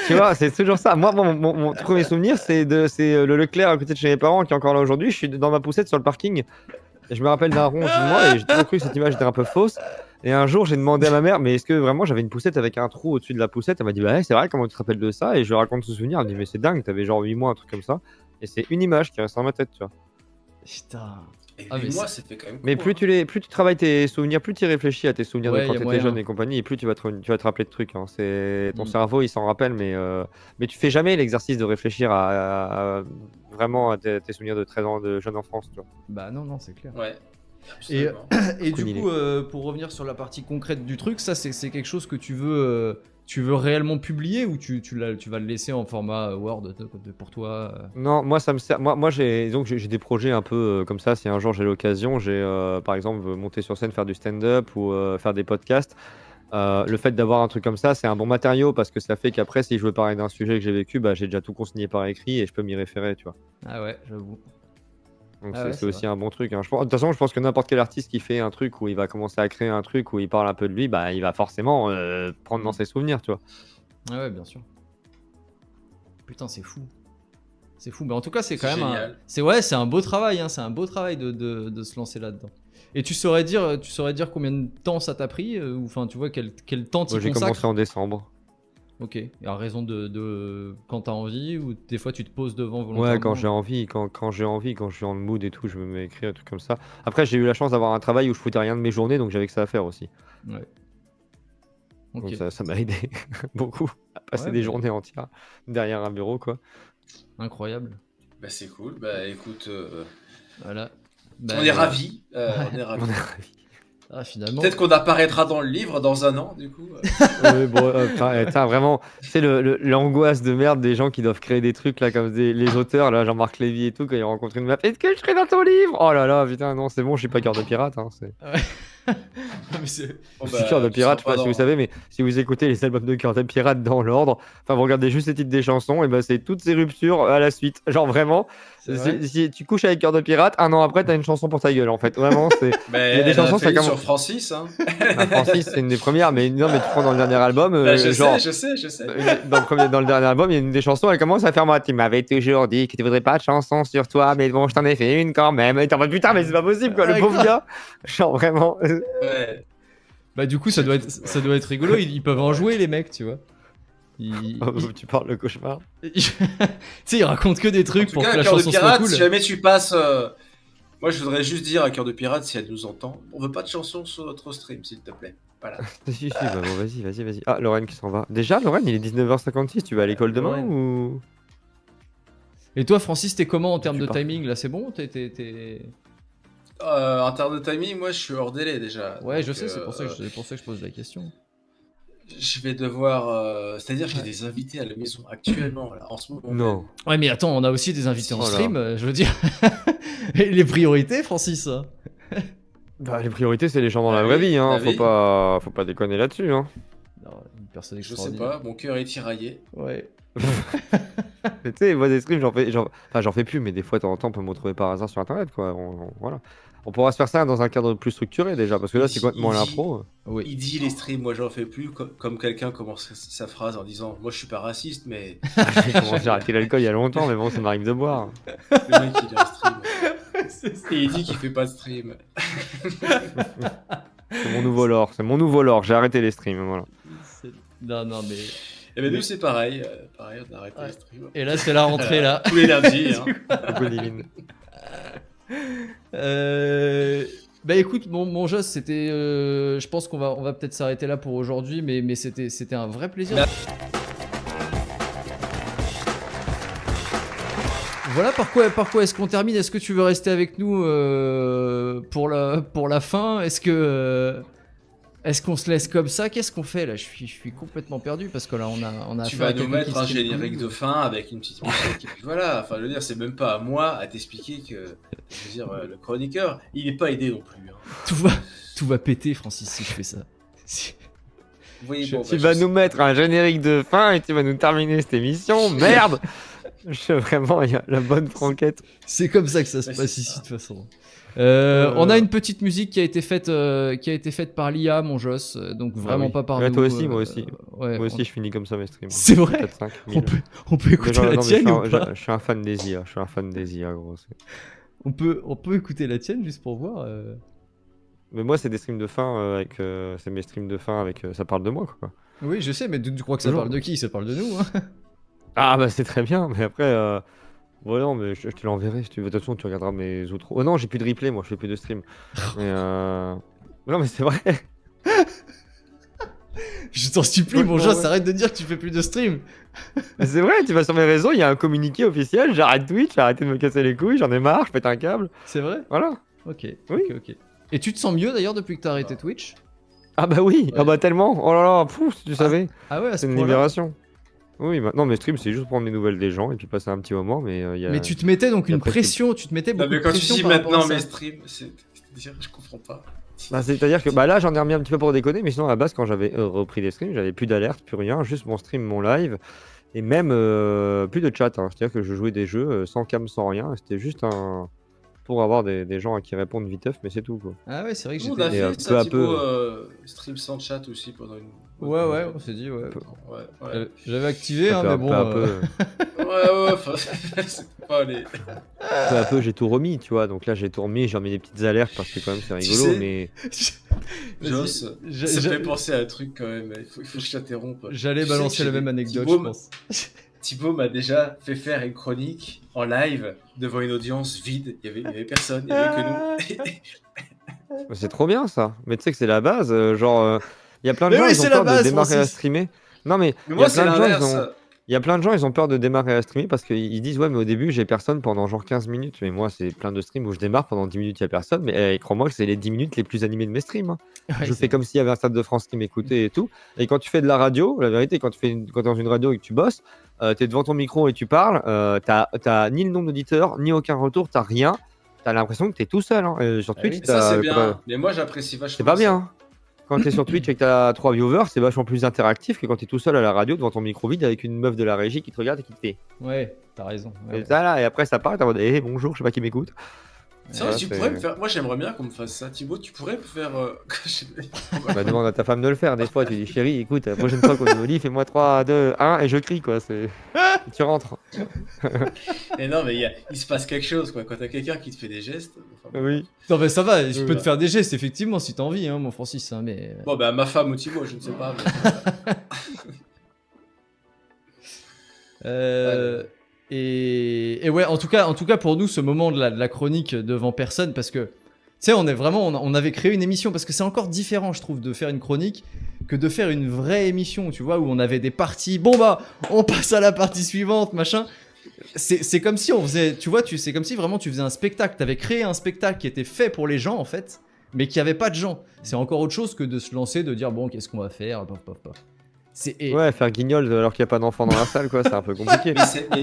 [SPEAKER 3] Tu vois, c'est toujours ça. Moi, mon premier souvenir, c'est le Leclerc à côté de chez mes parents qui est encore là aujourd'hui. Je suis dans ma poussette sur le parking et je me rappelle d'un rond au-dessus de moi et j'ai toujours cru que cette image était un peu fausse. Et un jour, j'ai demandé à ma mère, mais est-ce que vraiment j'avais une poussette avec un trou au-dessus de la poussette? Elle m'a dit, bah ouais, c'est vrai, comment tu te rappelles de ça? Et je lui raconte ce souvenir. Elle me dit, mais c'est dingue, t'avais genre 8 mois, un truc comme ça. Et c'est une image qui reste dans ma tête, tu vois.
[SPEAKER 1] Putain.
[SPEAKER 2] Et
[SPEAKER 1] Ah,
[SPEAKER 2] 8
[SPEAKER 1] mais
[SPEAKER 2] mois,
[SPEAKER 1] c'est...
[SPEAKER 2] ça fait quand même
[SPEAKER 3] Mais
[SPEAKER 2] court, hein.
[SPEAKER 3] plus tu travailles tes souvenirs, plus tu réfléchis à tes souvenirs de
[SPEAKER 1] Ouais,
[SPEAKER 3] quand
[SPEAKER 1] il y a
[SPEAKER 3] tu étais jeune
[SPEAKER 1] moyen.
[SPEAKER 3] et compagnie, et plus tu vas te rappeler de trucs, hein. Ton
[SPEAKER 1] Mm.
[SPEAKER 3] cerveau, il s'en rappelle, mais tu fais jamais l'exercice de réfléchir vraiment à tes souvenirs de 13 ans de jeune enfance, tu vois.
[SPEAKER 1] Bah non, non, c'est clair.
[SPEAKER 2] Ouais,
[SPEAKER 1] Et,
[SPEAKER 2] absolument.
[SPEAKER 1] et du
[SPEAKER 3] Aucune idée.
[SPEAKER 1] coup, pour revenir sur la partie concrète du truc, ça c'est quelque chose que tu veux réellement publier ou tu vas le laisser en format Word pour toi
[SPEAKER 3] Non, moi ça me sert. Moi j'ai des projets un peu comme ça. Si un jour j'ai l'occasion, par exemple monter sur scène, faire du stand-up ou faire des podcasts. Le fait d'avoir un truc comme ça, c'est un bon matériau parce que ça fait qu'après, si je veux parler d'un sujet que j'ai vécu, bah, j'ai déjà tout consigné par écrit et je peux m'y référer, tu vois.
[SPEAKER 1] Ah ouais, j'avoue.
[SPEAKER 3] Donc
[SPEAKER 1] Ah ouais,
[SPEAKER 3] c'est
[SPEAKER 1] c'est vrai.
[SPEAKER 3] aussi un bon truc, hein. De toute façon, je pense que n'importe quel artiste qui fait un truc où il va commencer à créer un truc où il parle un peu de lui, bah, il va forcément prendre dans
[SPEAKER 1] Mm.
[SPEAKER 3] ses souvenirs, tu vois.
[SPEAKER 1] Ah ouais, bien sûr. Putain, c'est fou. C'est fou. Mais en tout cas, c'est quand
[SPEAKER 2] C'est
[SPEAKER 1] même
[SPEAKER 2] génial.
[SPEAKER 1] c'est un beau travail, hein. C'est un beau travail de se lancer là-dedans. Et tu saurais dire combien de temps ça t'a pris ou enfin, tu vois, quel temps t'y
[SPEAKER 3] Moi, j'ai commencé
[SPEAKER 1] consacres.
[SPEAKER 3] en décembre.
[SPEAKER 1] Ok. Et à raison de quand t'as envie ou des fois tu te poses devant
[SPEAKER 3] Ouais, quand
[SPEAKER 1] volontairement.
[SPEAKER 3] j'ai envie, quand j'ai envie, quand je suis en mood et tout, je me mets à écrire, un truc comme ça. Après, j'ai eu la chance d'avoir un travail où je foutais rien de mes journées, donc j'avais que ça à faire aussi.
[SPEAKER 1] Ouais. Ok.
[SPEAKER 3] Donc ça m'a aidé beaucoup à passer
[SPEAKER 1] Ouais,
[SPEAKER 3] des
[SPEAKER 1] mais
[SPEAKER 3] journées entières derrière un bureau, quoi.
[SPEAKER 1] incroyable.
[SPEAKER 2] Bah, c'est cool. Bah, écoute,
[SPEAKER 1] Voilà.
[SPEAKER 2] on
[SPEAKER 1] Bah,
[SPEAKER 2] est ravis. On est
[SPEAKER 3] On
[SPEAKER 2] ravis.
[SPEAKER 3] a ravi.
[SPEAKER 1] ah, finalement.
[SPEAKER 2] Peut-être qu'on apparaîtra dans le livre dans un an, du coup.
[SPEAKER 3] Ouais, bon, putain, vraiment, c'est l'angoisse de merde des gens qui doivent créer des trucs là, comme les auteurs, là, Jean-Marc Lévy et tout, quand ils rencontrent une map. Est-ce que je serai dans ton livre? Oh là là, putain, non, c'est bon, je suis pas cœur de pirate, hein,
[SPEAKER 1] Ouais. Non, mais c'est-
[SPEAKER 2] Bon,
[SPEAKER 3] Je suis cœur de
[SPEAKER 2] bah, tu seras
[SPEAKER 3] pirate, je sais pas
[SPEAKER 2] pas
[SPEAKER 3] si vous
[SPEAKER 2] dans.
[SPEAKER 3] savez, mais si vous écoutez les albums de cœur de pirate dans l'ordre, enfin, vous regardez juste les titres des chansons, et ben c'est toutes ces ruptures à la suite. Genre vraiment,
[SPEAKER 1] C'est vrai.
[SPEAKER 3] si tu couches avec cœur de pirate, un an après, t'as une chanson pour ta gueule, en fait. Vraiment,
[SPEAKER 2] Mais
[SPEAKER 3] il y a des
[SPEAKER 2] elle en a
[SPEAKER 3] chansons,
[SPEAKER 2] fait
[SPEAKER 3] ça
[SPEAKER 2] une
[SPEAKER 3] commence.
[SPEAKER 2] sur Francis, hein.
[SPEAKER 3] Bah, Francis, c'est une des premières, mais non, mais tu prends dans le dernier album,
[SPEAKER 2] Bah, je
[SPEAKER 3] genre.
[SPEAKER 2] sais, je sais.
[SPEAKER 3] Dans le dernier album, il y a une des chansons, elle commence à faire moi. Tu m'avais toujours dit que tu voudrais pas de chanson sur toi, mais bon, je t'en ai fait une quand même. Et t'es en mode putain, mais c'est pas possible quoi, le
[SPEAKER 1] Ouais,
[SPEAKER 3] pauvre
[SPEAKER 1] grave.
[SPEAKER 3] gars. Genre vraiment.
[SPEAKER 2] Ouais.
[SPEAKER 1] Bah du coup, ça doit être rigolo. Ils peuvent en jouer les mecs, tu vois.
[SPEAKER 3] Tu parles le cauchemar.
[SPEAKER 1] Tu sais, ils racontent que des
[SPEAKER 2] En
[SPEAKER 1] trucs
[SPEAKER 2] tout
[SPEAKER 1] pour
[SPEAKER 2] cas,
[SPEAKER 1] que la
[SPEAKER 2] Cœur de
[SPEAKER 1] chanson soit
[SPEAKER 2] Pirate,
[SPEAKER 1] cool.
[SPEAKER 2] si jamais tu passes. Moi, je voudrais juste dire à Cœur de Pirate, si elle nous entend, on veut pas de chanson sur notre stream, s'il te plaît. Voilà.
[SPEAKER 3] Si, bah bon, vas-y. Ah, Lorraine qui s'en va. Déjà, Lorraine, il est 19h56, tu vas à l'école demain
[SPEAKER 1] Lorraine.
[SPEAKER 3] ou.
[SPEAKER 1] Et toi, Francis, t'es comment en termes
[SPEAKER 3] Tu
[SPEAKER 1] de
[SPEAKER 3] pars.
[SPEAKER 1] timing là? C'est bon?
[SPEAKER 2] En termes de timing, moi, je suis hors délai déjà.
[SPEAKER 1] Ouais,
[SPEAKER 2] Donc,
[SPEAKER 1] je sais, c'est pour ça que je pose la question.
[SPEAKER 2] je vais devoir. C'est-à-dire, j'ai
[SPEAKER 1] Ouais.
[SPEAKER 2] des invités à la maison actuellement, là, en ce moment.
[SPEAKER 3] Non.
[SPEAKER 2] même.
[SPEAKER 1] Ouais, mais attends, on a aussi des invités en
[SPEAKER 3] Oh là.
[SPEAKER 1] stream, je veux dire. Et les priorités, Francis. Hein.
[SPEAKER 3] Bah, les priorités, c'est les gens dans la
[SPEAKER 2] Bah
[SPEAKER 3] vraie
[SPEAKER 2] oui,
[SPEAKER 3] vie, hein.
[SPEAKER 2] bah oui.
[SPEAKER 3] Faut pas déconner là-dessus, hein.
[SPEAKER 1] Non, une personne
[SPEAKER 2] Je sais
[SPEAKER 1] extraordinaire.
[SPEAKER 2] pas, mon cœur est tiraillé.
[SPEAKER 1] Ouais.
[SPEAKER 3] Mais tu sais, moi des streams, j'en fais plus, mais des fois, de temps en temps, on peut me retrouver par hasard sur internet, quoi. Voilà. On pourra se faire ça dans un cadre plus structuré déjà, parce que là, c'est complètement à l'impro.
[SPEAKER 1] Oui.
[SPEAKER 2] Il dit les streams, moi j'en fais plus, comme quelqu'un commence sa phrase en disant moi je suis pas raciste, mais
[SPEAKER 3] J'ai commencé à arrêter l'alcool il y a longtemps, mais bon, ça m'arrive de boire.
[SPEAKER 2] le mec il est en stream.
[SPEAKER 1] C'est ça.
[SPEAKER 2] Et il dit qu'il fait pas de stream.
[SPEAKER 3] C'est mon nouveau lore, j'ai arrêté les streams, voilà.
[SPEAKER 1] Non, non, mais.
[SPEAKER 2] Et ben nous c'est pareil, on a arrêté
[SPEAKER 1] Ouais.
[SPEAKER 2] les streams.
[SPEAKER 1] Et là, c'est la rentrée, là.
[SPEAKER 2] Tous les lundis. Hein.
[SPEAKER 3] Coucou, Divine.
[SPEAKER 1] Bah écoute, mon Joss, c'était. Je pense qu'on va peut-être s'arrêter là pour aujourd'hui, mais c'était un vrai plaisir. Voilà par quoi est-ce qu'on termine. Est-ce que tu veux rester avec nous pour la fin? Est-ce qu'on se laisse comme ça? Qu'est-ce qu'on fait là? Je suis complètement perdu parce que là on a
[SPEAKER 2] Tu
[SPEAKER 1] affaire à
[SPEAKER 2] vas nous
[SPEAKER 1] quelqu'un
[SPEAKER 2] mettre
[SPEAKER 1] qui
[SPEAKER 2] un
[SPEAKER 1] se
[SPEAKER 2] générique de fin avec une petite musique. Et puis voilà, enfin je veux dire, c'est même pas à moi à t'expliquer que, je veux dire, le chroniqueur, il est pas aidé non plus. Hein.
[SPEAKER 1] tout va péter, Francis, si je fais ça.
[SPEAKER 2] Vous voyez,
[SPEAKER 1] Je-
[SPEAKER 2] bon,
[SPEAKER 3] Tu
[SPEAKER 2] bah,
[SPEAKER 3] vas
[SPEAKER 2] je
[SPEAKER 3] nous
[SPEAKER 2] sais.
[SPEAKER 3] mettre un générique de fin et tu vas nous terminer cette émission, merde. Vraiment, il y a la bonne franquette.
[SPEAKER 1] C'est comme ça que ça se
[SPEAKER 2] Ouais,
[SPEAKER 1] passe
[SPEAKER 2] c'est
[SPEAKER 1] ici
[SPEAKER 2] ça.
[SPEAKER 1] de toute façon. On a une petite musique qui a été faite par l'IA, mon Joss, donc vraiment
[SPEAKER 3] oui.
[SPEAKER 1] pas par
[SPEAKER 3] Ouais,
[SPEAKER 1] nous.
[SPEAKER 3] toi aussi, moi aussi.
[SPEAKER 1] Ouais,
[SPEAKER 3] Moi aussi, je finis comme ça mes streams.
[SPEAKER 1] C'est vrai.
[SPEAKER 3] 4-5
[SPEAKER 1] on peut écouter
[SPEAKER 3] Genre,
[SPEAKER 1] la
[SPEAKER 3] non, mais
[SPEAKER 1] tienne ou pas?
[SPEAKER 3] je suis un fan des IA, gros.
[SPEAKER 1] On peut écouter la tienne juste pour voir.
[SPEAKER 3] Mais moi, c'est des streams de fin c'est mes streams de fin avec. Ça parle de moi, quoi.
[SPEAKER 1] Oui, je sais, mais tu crois que ça
[SPEAKER 3] Toujours.
[SPEAKER 1] parle de qui? Ça parle de nous, hein.
[SPEAKER 3] Ah, bah, c'est très bien, mais après. Ouais, non, mais je te l'enverrai si tu veux. De toute façon, tu regarderas mes autres. Oh non, j'ai plus de replay, moi, je fais plus de stream. Mais non, mais c'est vrai.
[SPEAKER 1] Je t'en supplie, mon
[SPEAKER 3] Franchement,
[SPEAKER 1] Joss,
[SPEAKER 3] ouais.
[SPEAKER 1] arrête de dire que tu fais plus de stream.
[SPEAKER 3] Mais c'est vrai, tu vas sur mes réseaux, il y a un communiqué officiel. J'arrête Twitch, j'ai arrêté de me casser les couilles, j'en ai marre, je pète un câble.
[SPEAKER 1] C'est vrai?
[SPEAKER 3] Voilà.
[SPEAKER 1] Ok,
[SPEAKER 3] Oui.
[SPEAKER 1] ok. Et tu te sens mieux d'ailleurs depuis que t'as arrêté Twitch?
[SPEAKER 3] Ah bah oui, ah
[SPEAKER 2] Ouais.
[SPEAKER 3] bah tellement. Oh là là, pouf, si tu savais.
[SPEAKER 1] Ah ouais, à ce
[SPEAKER 3] C'est une
[SPEAKER 1] point-là.
[SPEAKER 3] libération. Oui, maintenant mes streams, c'est juste prendre des nouvelles des gens et puis passer un petit moment, mais il y a.
[SPEAKER 1] Mais tu te mettais donc
[SPEAKER 3] Et
[SPEAKER 1] une
[SPEAKER 3] après,
[SPEAKER 1] pression, tu te mettais
[SPEAKER 2] Non,
[SPEAKER 1] beaucoup
[SPEAKER 2] mais
[SPEAKER 1] de
[SPEAKER 2] quand tu
[SPEAKER 1] pression
[SPEAKER 2] dis
[SPEAKER 1] par rapport à
[SPEAKER 2] maintenant
[SPEAKER 1] ça.
[SPEAKER 2] mes streams, c'est-à-dire, je comprends pas.
[SPEAKER 3] Bah, c'est-à-dire que bah là j'en ai remis un petit peu pour déconner, mais sinon à la base quand j'avais repris des streams, j'avais plus d'alerte, plus rien, juste mon stream, mon live, et même plus de chat, hein. C'est-à-dire que je jouais des jeux sans cam, sans rien, et c'était juste un pour avoir des gens à qui répondre viteuf, mais c'est tout quoi.
[SPEAKER 1] Ah ouais, c'est vrai que
[SPEAKER 2] Nous, on
[SPEAKER 1] j'étais.
[SPEAKER 2] a
[SPEAKER 3] Et
[SPEAKER 2] fait
[SPEAKER 3] peu
[SPEAKER 2] ça,
[SPEAKER 3] à
[SPEAKER 2] Thibaut,
[SPEAKER 3] peu,
[SPEAKER 2] stream sans chat aussi pendant une.
[SPEAKER 1] Ouais,
[SPEAKER 2] bonne
[SPEAKER 1] ouais,
[SPEAKER 2] période.
[SPEAKER 1] on s'est dit, ouais.
[SPEAKER 3] peu,
[SPEAKER 2] Ouais, ouais.
[SPEAKER 1] J'avais activé, hein,
[SPEAKER 3] peu
[SPEAKER 1] mais
[SPEAKER 3] à
[SPEAKER 1] bon.
[SPEAKER 3] peu, à peu,
[SPEAKER 2] Ouais, enfin, c'est pas les.
[SPEAKER 3] peu à peu, j'ai tout remis, tu vois. Donc là j'ai tout remis, j'ai remis des petites alertes parce que quand même c'est
[SPEAKER 2] Tu
[SPEAKER 3] rigolo,
[SPEAKER 2] sais,
[SPEAKER 3] mais
[SPEAKER 1] Vas-y,
[SPEAKER 2] Joss,
[SPEAKER 1] je-
[SPEAKER 2] ça me
[SPEAKER 1] je-
[SPEAKER 2] fait penser à un truc quand même. Il faut que je t'interrompe.
[SPEAKER 1] J'allais
[SPEAKER 2] Tu sais
[SPEAKER 1] balancer
[SPEAKER 2] que
[SPEAKER 1] la
[SPEAKER 2] j'ai
[SPEAKER 1] même anecdote,
[SPEAKER 2] Thibaut
[SPEAKER 1] je pense.
[SPEAKER 2] Thibaut m'a déjà fait faire une chronique en live devant une audience vide. Il y avait personne, il y avait que nous.
[SPEAKER 3] c'est trop bien ça. Mais tu sais que c'est la base, genre il y a plein de
[SPEAKER 1] Mais
[SPEAKER 3] gens,
[SPEAKER 1] oui,
[SPEAKER 3] ils ont
[SPEAKER 1] c'est la
[SPEAKER 3] peur de
[SPEAKER 1] base,
[SPEAKER 3] démarrer à
[SPEAKER 1] Francis.
[SPEAKER 3] streamer. Non mais
[SPEAKER 2] Mais
[SPEAKER 3] il y
[SPEAKER 2] moi,
[SPEAKER 3] a
[SPEAKER 2] c'est
[SPEAKER 3] plein de gens,
[SPEAKER 2] l'inverse.
[SPEAKER 3] il y a plein de gens, ils ont peur de démarrer à streamer parce qu'ils disent ouais mais au début j'ai personne pendant genre 15 minutes. Mais moi c'est plein de streams où je démarre pendant 10 minutes il y a personne. Mais crois-moi que c'est les 10 minutes les plus animées de mes streams, hein.
[SPEAKER 1] Ouais,
[SPEAKER 3] Je
[SPEAKER 1] c'est
[SPEAKER 3] fais
[SPEAKER 1] vrai.
[SPEAKER 3] comme s'il y avait un Stade de France qui m'écoutait et tout. Et quand tu fais de la radio, la vérité quand t'es dans une radio et que tu bosses, t'es devant ton micro et tu parles, t'as ni le nombre d'auditeurs, ni aucun retour, t'as rien. T'as l'impression que t'es tout seul, hein. Sur
[SPEAKER 1] Ah
[SPEAKER 3] Twitch,
[SPEAKER 1] oui.
[SPEAKER 2] Et ça, c'est
[SPEAKER 3] quand t'as-
[SPEAKER 2] bien. Mais moi, j'apprécie
[SPEAKER 3] c'est
[SPEAKER 2] vachement
[SPEAKER 3] pas
[SPEAKER 2] ça.
[SPEAKER 3] bien, hein. Quand t'es sur Twitch et que t'as 3 viewers, c'est vachement plus interactif que quand t'es tout seul à la radio devant ton micro vide avec une meuf de la régie qui te regarde et qui te fait.
[SPEAKER 1] Ouais, t'as raison. Ouais,
[SPEAKER 3] Et ça là, et après ça part, t'es en mode bonjour, je sais pas qui m'écoute.
[SPEAKER 2] C'est vrai,
[SPEAKER 3] Ouais,
[SPEAKER 2] tu
[SPEAKER 3] c'est-
[SPEAKER 2] pourrais me faire. Moi, j'aimerais bien qu'on me fasse ça. Thibaut, tu pourrais me faire.
[SPEAKER 3] Bah, demande à ta femme de le faire. Des fois, tu dis chérie, écoute, la prochaine fois qu'on est au lit, fais-moi 3, 2, 1 et je crie quoi. C'est... tu rentres.
[SPEAKER 2] Et non, mais il se passe quelque chose, quoi. Quand t'as quelqu'un qui te fait des gestes. Enfin, bon.
[SPEAKER 3] Oui.
[SPEAKER 1] Non, mais ça va, je peux
[SPEAKER 3] Ouais.
[SPEAKER 1] te faire des gestes, effectivement, si t'as envie, hein, mon Francis. Hein, mais.
[SPEAKER 2] Bon, bah, ma femme ou Thibaut, je ne sais pas. Mais...
[SPEAKER 1] Et ouais, en tout cas pour nous, ce moment de la chronique devant personne, parce que, tu sais, on avait créé une émission, parce que c'est encore différent, je trouve, de faire une chronique que de faire une vraie émission, tu vois, où on avait des parties, bon bah, on passe à la partie suivante, machin. C'est comme si on faisait, tu vois, c'est comme si vraiment tu faisais un spectacle, t'avais créé un spectacle qui était fait pour les gens, en fait, mais qui avait pas de gens. C'est encore autre chose que de se lancer, de dire, bon, qu'est-ce qu'on va faire, paf, paf, paf.
[SPEAKER 3] Ouais, faire guignol alors qu'il n'y a pas d'enfants dans la salle, quoi, c'est un peu compliqué.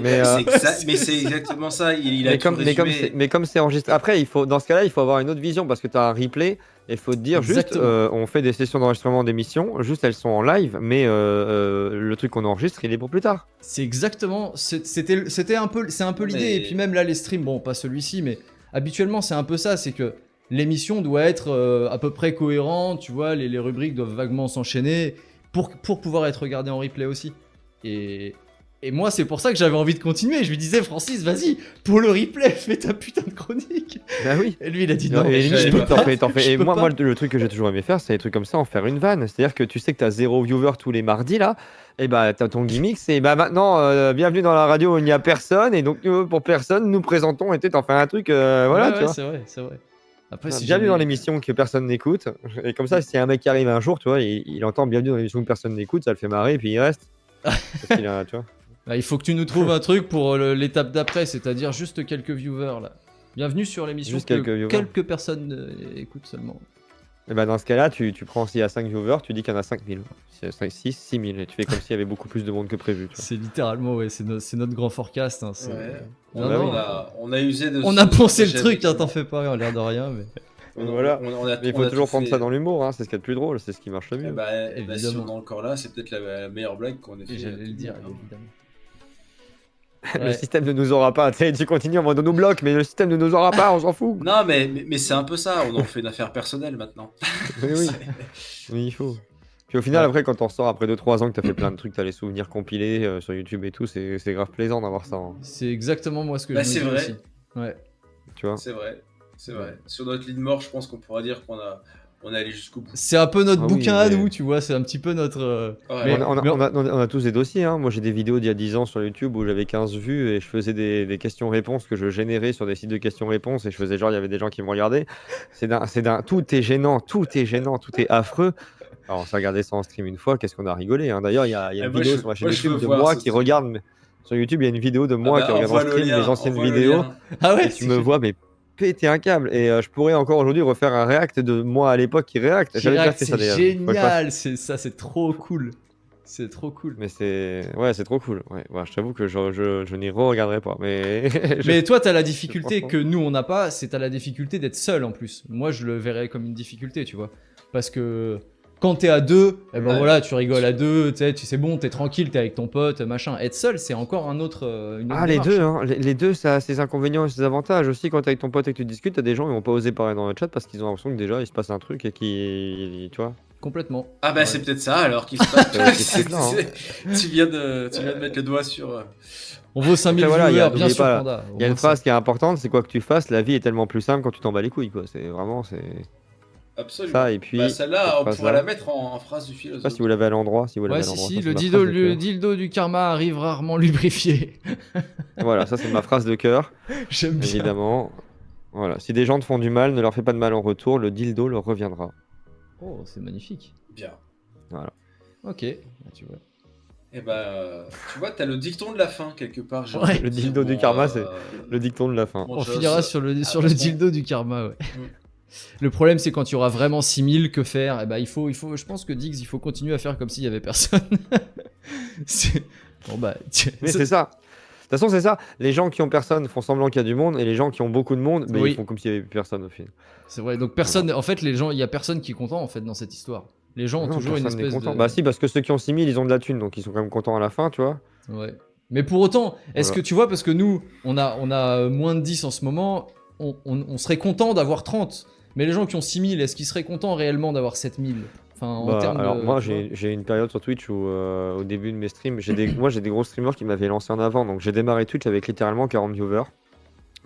[SPEAKER 2] Mais c'est exactement ça. Il a
[SPEAKER 3] Mais
[SPEAKER 2] tout résumé.
[SPEAKER 3] comme c'est enregistré. Après, dans ce cas-là, il faut avoir une autre vision parce que tu as un replay et il faut te dire
[SPEAKER 1] Exactement.
[SPEAKER 3] juste, on fait des sessions d'enregistrement d'émissions, juste elles sont en live, mais le truc qu'on enregistre, il est pour plus tard.
[SPEAKER 1] C'est exactement, c'était un peu, c'est un peu
[SPEAKER 2] Mais-
[SPEAKER 1] l'idée. Et puis même là, les streams, bon, pas celui-ci, mais habituellement, c'est un peu ça, c'est que l'émission doit être à peu près cohérente, tu vois, les rubriques doivent vaguement s'enchaîner pour pouvoir être regardées en replay aussi. Et moi, c'est pour ça que j'avais envie de continuer. Je lui disais, Francis, vas-y, pour le replay, fais ta putain de chronique.
[SPEAKER 3] Bah oui.
[SPEAKER 1] Et lui, il a dit non,
[SPEAKER 3] et
[SPEAKER 1] je
[SPEAKER 3] limite,
[SPEAKER 1] peux
[SPEAKER 3] t'en
[SPEAKER 1] pas,
[SPEAKER 3] fais.
[SPEAKER 1] je
[SPEAKER 3] Et
[SPEAKER 1] peux
[SPEAKER 3] moi,
[SPEAKER 1] pas.
[SPEAKER 3] le truc que j'ai toujours aimé faire, c'est des trucs comme ça, en faire une vanne. C'est-à-dire que tu sais que t'as 0 viewer tous les mardis là, et bah t'as ton gimmick, c'est bah maintenant, bienvenue dans la radio où il n'y a personne, et donc pour personne, nous présentons, et t'en fais un truc, voilà,
[SPEAKER 1] Ouais,
[SPEAKER 3] tu
[SPEAKER 1] ouais,
[SPEAKER 3] vois.
[SPEAKER 1] c'est vrai, c'est vrai. Après, si
[SPEAKER 3] Bienvenue
[SPEAKER 1] jamais-
[SPEAKER 3] dans l'émission que personne n'écoute. Et comme ça, s'il y a un mec qui arrive un jour, tu vois, il entend bienvenue dans l'émission que personne n'écoute, ça le fait marrer, et puis il reste. Parce qu'il a, tu vois.
[SPEAKER 1] Bah, il faut que tu nous trouves un truc pour l'étape d'après, c'est-à-dire juste quelques viewers là. Bienvenue sur l'émission
[SPEAKER 3] Juste
[SPEAKER 1] que
[SPEAKER 3] quelques viewers.
[SPEAKER 1] quelques personnes écoutent seulement.
[SPEAKER 3] Et bah dans ce cas-là, tu prends s'il y a 5 viewers, tu dis qu'il y en a 5000. S'il y a 6, 6000. Et tu fais comme s'il y avait beaucoup plus de monde que prévu. Tu vois.
[SPEAKER 1] C'est littéralement, ouais, c'est notre grand forecast. Hein, c'est-
[SPEAKER 2] Ouais.
[SPEAKER 1] Non,
[SPEAKER 3] bah
[SPEAKER 1] non,
[SPEAKER 3] oui.
[SPEAKER 2] On a usé de.
[SPEAKER 1] on a poncé le
[SPEAKER 2] stratagème,
[SPEAKER 1] truc, hein,
[SPEAKER 2] effectivement.
[SPEAKER 1] t'en fais pas, on l'air de rien, mais.
[SPEAKER 3] Voilà. Mais il faut toujours prendre ça dans
[SPEAKER 2] lui.
[SPEAKER 3] l'humour, hein, c'est ce qu'il y a de plus drôle, c'est ce qui marche le mieux.
[SPEAKER 2] Si
[SPEAKER 1] Évidemment.
[SPEAKER 2] on est encore là, c'est peut-être la meilleure blague qu'on ait fait.
[SPEAKER 1] J'allais le dire,
[SPEAKER 2] hein.
[SPEAKER 1] évidemment.
[SPEAKER 3] Le
[SPEAKER 1] Ouais.
[SPEAKER 3] système ne nous aura pas. Tu sais, tu continues en mode on nous bloque, mais le système ne nous aura pas, on s'en fout.
[SPEAKER 2] Non, mais c'est un peu ça. On en fait une affaire personnelle maintenant.
[SPEAKER 3] Oui, oui. Oui, il faut. Puis au final,
[SPEAKER 1] Ouais.
[SPEAKER 3] après, quand on ressort après 2-3 ans que t'as fait plein de trucs, t'as les souvenirs compilés sur YouTube et tout, c'est grave plaisant d'avoir ça, hein,
[SPEAKER 1] C'est exactement moi ce que
[SPEAKER 2] Bah,
[SPEAKER 1] je me
[SPEAKER 2] c'est
[SPEAKER 1] dis
[SPEAKER 2] vrai.
[SPEAKER 1] aussi. Ouais.
[SPEAKER 3] tu vois.
[SPEAKER 2] C'est vrai. C'est vrai. Sur notre lit de mort, je pense qu'on pourra dire on est allé jusqu'au bout.
[SPEAKER 1] C'est un peu notre
[SPEAKER 3] Ah oui,
[SPEAKER 1] bouquin à
[SPEAKER 3] mais-
[SPEAKER 1] nous, tu vois. C'est un petit peu notre.
[SPEAKER 2] Ouais.
[SPEAKER 1] Mais-
[SPEAKER 3] On a tous des dossiers. Hein. Moi, j'ai des vidéos d'il y a 10 ans sur YouTube où j'avais 15 vues et je faisais des questions-réponses que je générais sur des sites de questions-réponses et je faisais genre, il y avait des gens qui me regardaient. Tout est gênant, tout est affreux. Alors, on s'est regardé ça en stream une fois, qu'est-ce qu'on a rigolé. Hein. D'ailleurs, il y a une
[SPEAKER 2] moi,
[SPEAKER 3] vidéo
[SPEAKER 2] je-
[SPEAKER 3] sur ma chaîne
[SPEAKER 2] moi, je veux
[SPEAKER 3] YouTube de
[SPEAKER 2] voir
[SPEAKER 3] moi
[SPEAKER 2] ce
[SPEAKER 3] qui
[SPEAKER 2] stream.
[SPEAKER 3] regarde. Sur YouTube, il y a une vidéo de moi qui regarde en
[SPEAKER 2] envoie le
[SPEAKER 3] stream mes
[SPEAKER 2] lien,
[SPEAKER 3] anciennes
[SPEAKER 2] envoie le
[SPEAKER 3] vidéos.
[SPEAKER 2] lien.
[SPEAKER 1] Ah ouais,
[SPEAKER 3] Et tu me vois, mais péter un câble. Et je pourrais encore aujourd'hui refaire un react de moi à l'époque qui react. J'avais déjà fait ça
[SPEAKER 1] C'est
[SPEAKER 3] d'ailleurs. Faudrait que je fasse.
[SPEAKER 1] génial, c'est trop cool. C'est trop cool.
[SPEAKER 3] Mais c'est trop cool. Ouais, je t'avoue que je n'y re-regarderai pas. Mais,
[SPEAKER 1] Mais toi, t'as la difficulté
[SPEAKER 3] franchement.
[SPEAKER 1] que nous, on n'a pas, c'est t'as la difficulté d'être seul en plus. Moi, je le verrais comme une difficulté, tu vois. Parce que quand t'es à deux, eh ben
[SPEAKER 2] Ouais.
[SPEAKER 1] voilà, tu rigoles à deux, tu sais, c'est bon, t'es tranquille, t'es avec ton pote, machin. Être seul, c'est encore une autre
[SPEAKER 3] Ah, les
[SPEAKER 1] démarche.
[SPEAKER 3] deux, hein. Les deux, ça a ses inconvénients et ses avantages. Aussi, quand t'es avec ton pote et que tu discutes, t'as des gens qui vont pas oser parler dans le chat parce qu'ils ont l'impression que déjà il se passe un truc et tu vois.
[SPEAKER 1] Complètement.
[SPEAKER 2] Ah bah
[SPEAKER 1] Ouais.
[SPEAKER 2] c'est peut-être ça alors qu'il se passe.
[SPEAKER 3] C'est peut-être là, hein.
[SPEAKER 2] tu viens de mettre le doigt sur.
[SPEAKER 1] On vaut 5000
[SPEAKER 3] Après, voilà,
[SPEAKER 1] viewers, bien
[SPEAKER 3] n'oubliez
[SPEAKER 1] sûr,
[SPEAKER 3] pas,
[SPEAKER 1] Panda.
[SPEAKER 3] Il y a une phrase qui est importante, c'est quoi que tu fasses, la vie est tellement plus simple quand tu t'en bats les couilles, quoi. C'est vraiment, c'est
[SPEAKER 2] Absolument.
[SPEAKER 3] ça. Et puis,
[SPEAKER 2] Bah, celle-là,
[SPEAKER 3] cette
[SPEAKER 2] on pourrait
[SPEAKER 3] phrase-là,
[SPEAKER 2] la mettre en phrase du
[SPEAKER 3] je sais pas
[SPEAKER 2] philosophe.
[SPEAKER 3] si vous l'avez à l'endroit, si vous l'avez
[SPEAKER 1] Ouais,
[SPEAKER 3] à
[SPEAKER 1] si,
[SPEAKER 3] l'endroit.
[SPEAKER 1] si,
[SPEAKER 3] ça, c'est
[SPEAKER 1] le
[SPEAKER 3] ma
[SPEAKER 1] dildo,
[SPEAKER 3] phrase de cœur.
[SPEAKER 1] dildo du karma arrive rarement lubrifié.
[SPEAKER 3] Voilà, ça c'est ma phrase de cœur,
[SPEAKER 1] J'aime bien.
[SPEAKER 3] évidemment. Voilà, si des gens te font du mal, ne leur fais pas de mal en retour, le dildo leur reviendra.
[SPEAKER 1] Oh, c'est magnifique.
[SPEAKER 2] Bien.
[SPEAKER 3] Voilà.
[SPEAKER 1] Ok, ah, tu vois.
[SPEAKER 2] Et bah, tu vois, t'as le dicton de la fin quelque part. j'ai
[SPEAKER 1] Ouais.
[SPEAKER 2] envie de
[SPEAKER 3] Le
[SPEAKER 2] dire,
[SPEAKER 3] dildo du
[SPEAKER 2] bon,
[SPEAKER 3] karma, c'est le dicton de la fin.
[SPEAKER 2] bon,
[SPEAKER 1] On
[SPEAKER 2] j'ose-
[SPEAKER 1] finira sur le
[SPEAKER 2] parce qu'on-
[SPEAKER 1] dildo du karma, ouais. Le problème, c'est quand il y aura vraiment 6000, que faire? Eh ben, il faut, je pense que Diggs, il faut continuer à faire comme s'il y avait personne. Bon, bah,
[SPEAKER 3] Mais c'est ça. De toute façon, c'est ça. Les gens qui ont personne font semblant qu'il y a du monde, et les gens qui ont beaucoup de monde,
[SPEAKER 1] Oui.
[SPEAKER 3] ils font comme s'il y avait personne au final.
[SPEAKER 1] C'est vrai. Donc, personne, en fait, les gens, il y a personne qui est content, en fait, dans cette histoire. Les gens ont
[SPEAKER 3] Non,
[SPEAKER 1] toujours une
[SPEAKER 3] personne n'est
[SPEAKER 1] espèce
[SPEAKER 3] content.
[SPEAKER 1] de.
[SPEAKER 3] Bah si, parce que ceux qui ont 6000, ils ont de la thune, donc ils sont quand même contents à la fin, tu vois.
[SPEAKER 1] Ouais. Mais pour autant, est-ce
[SPEAKER 3] Voilà.
[SPEAKER 1] que tu vois, parce que nous, on a moins de 10 en ce moment, on serait content d'avoir 30. Mais les gens qui ont 6000, est-ce qu'ils seraient contents réellement d'avoir 7000? Enfin, en
[SPEAKER 3] Bah,
[SPEAKER 1] termes
[SPEAKER 3] alors
[SPEAKER 1] de.
[SPEAKER 3] moi
[SPEAKER 1] tu vois.
[SPEAKER 3] j'ai une période sur Twitch où au début de mes streams, moi j'ai des gros streamers qui m'avaient lancé en avant, donc j'ai démarré Twitch avec littéralement 40 viewers.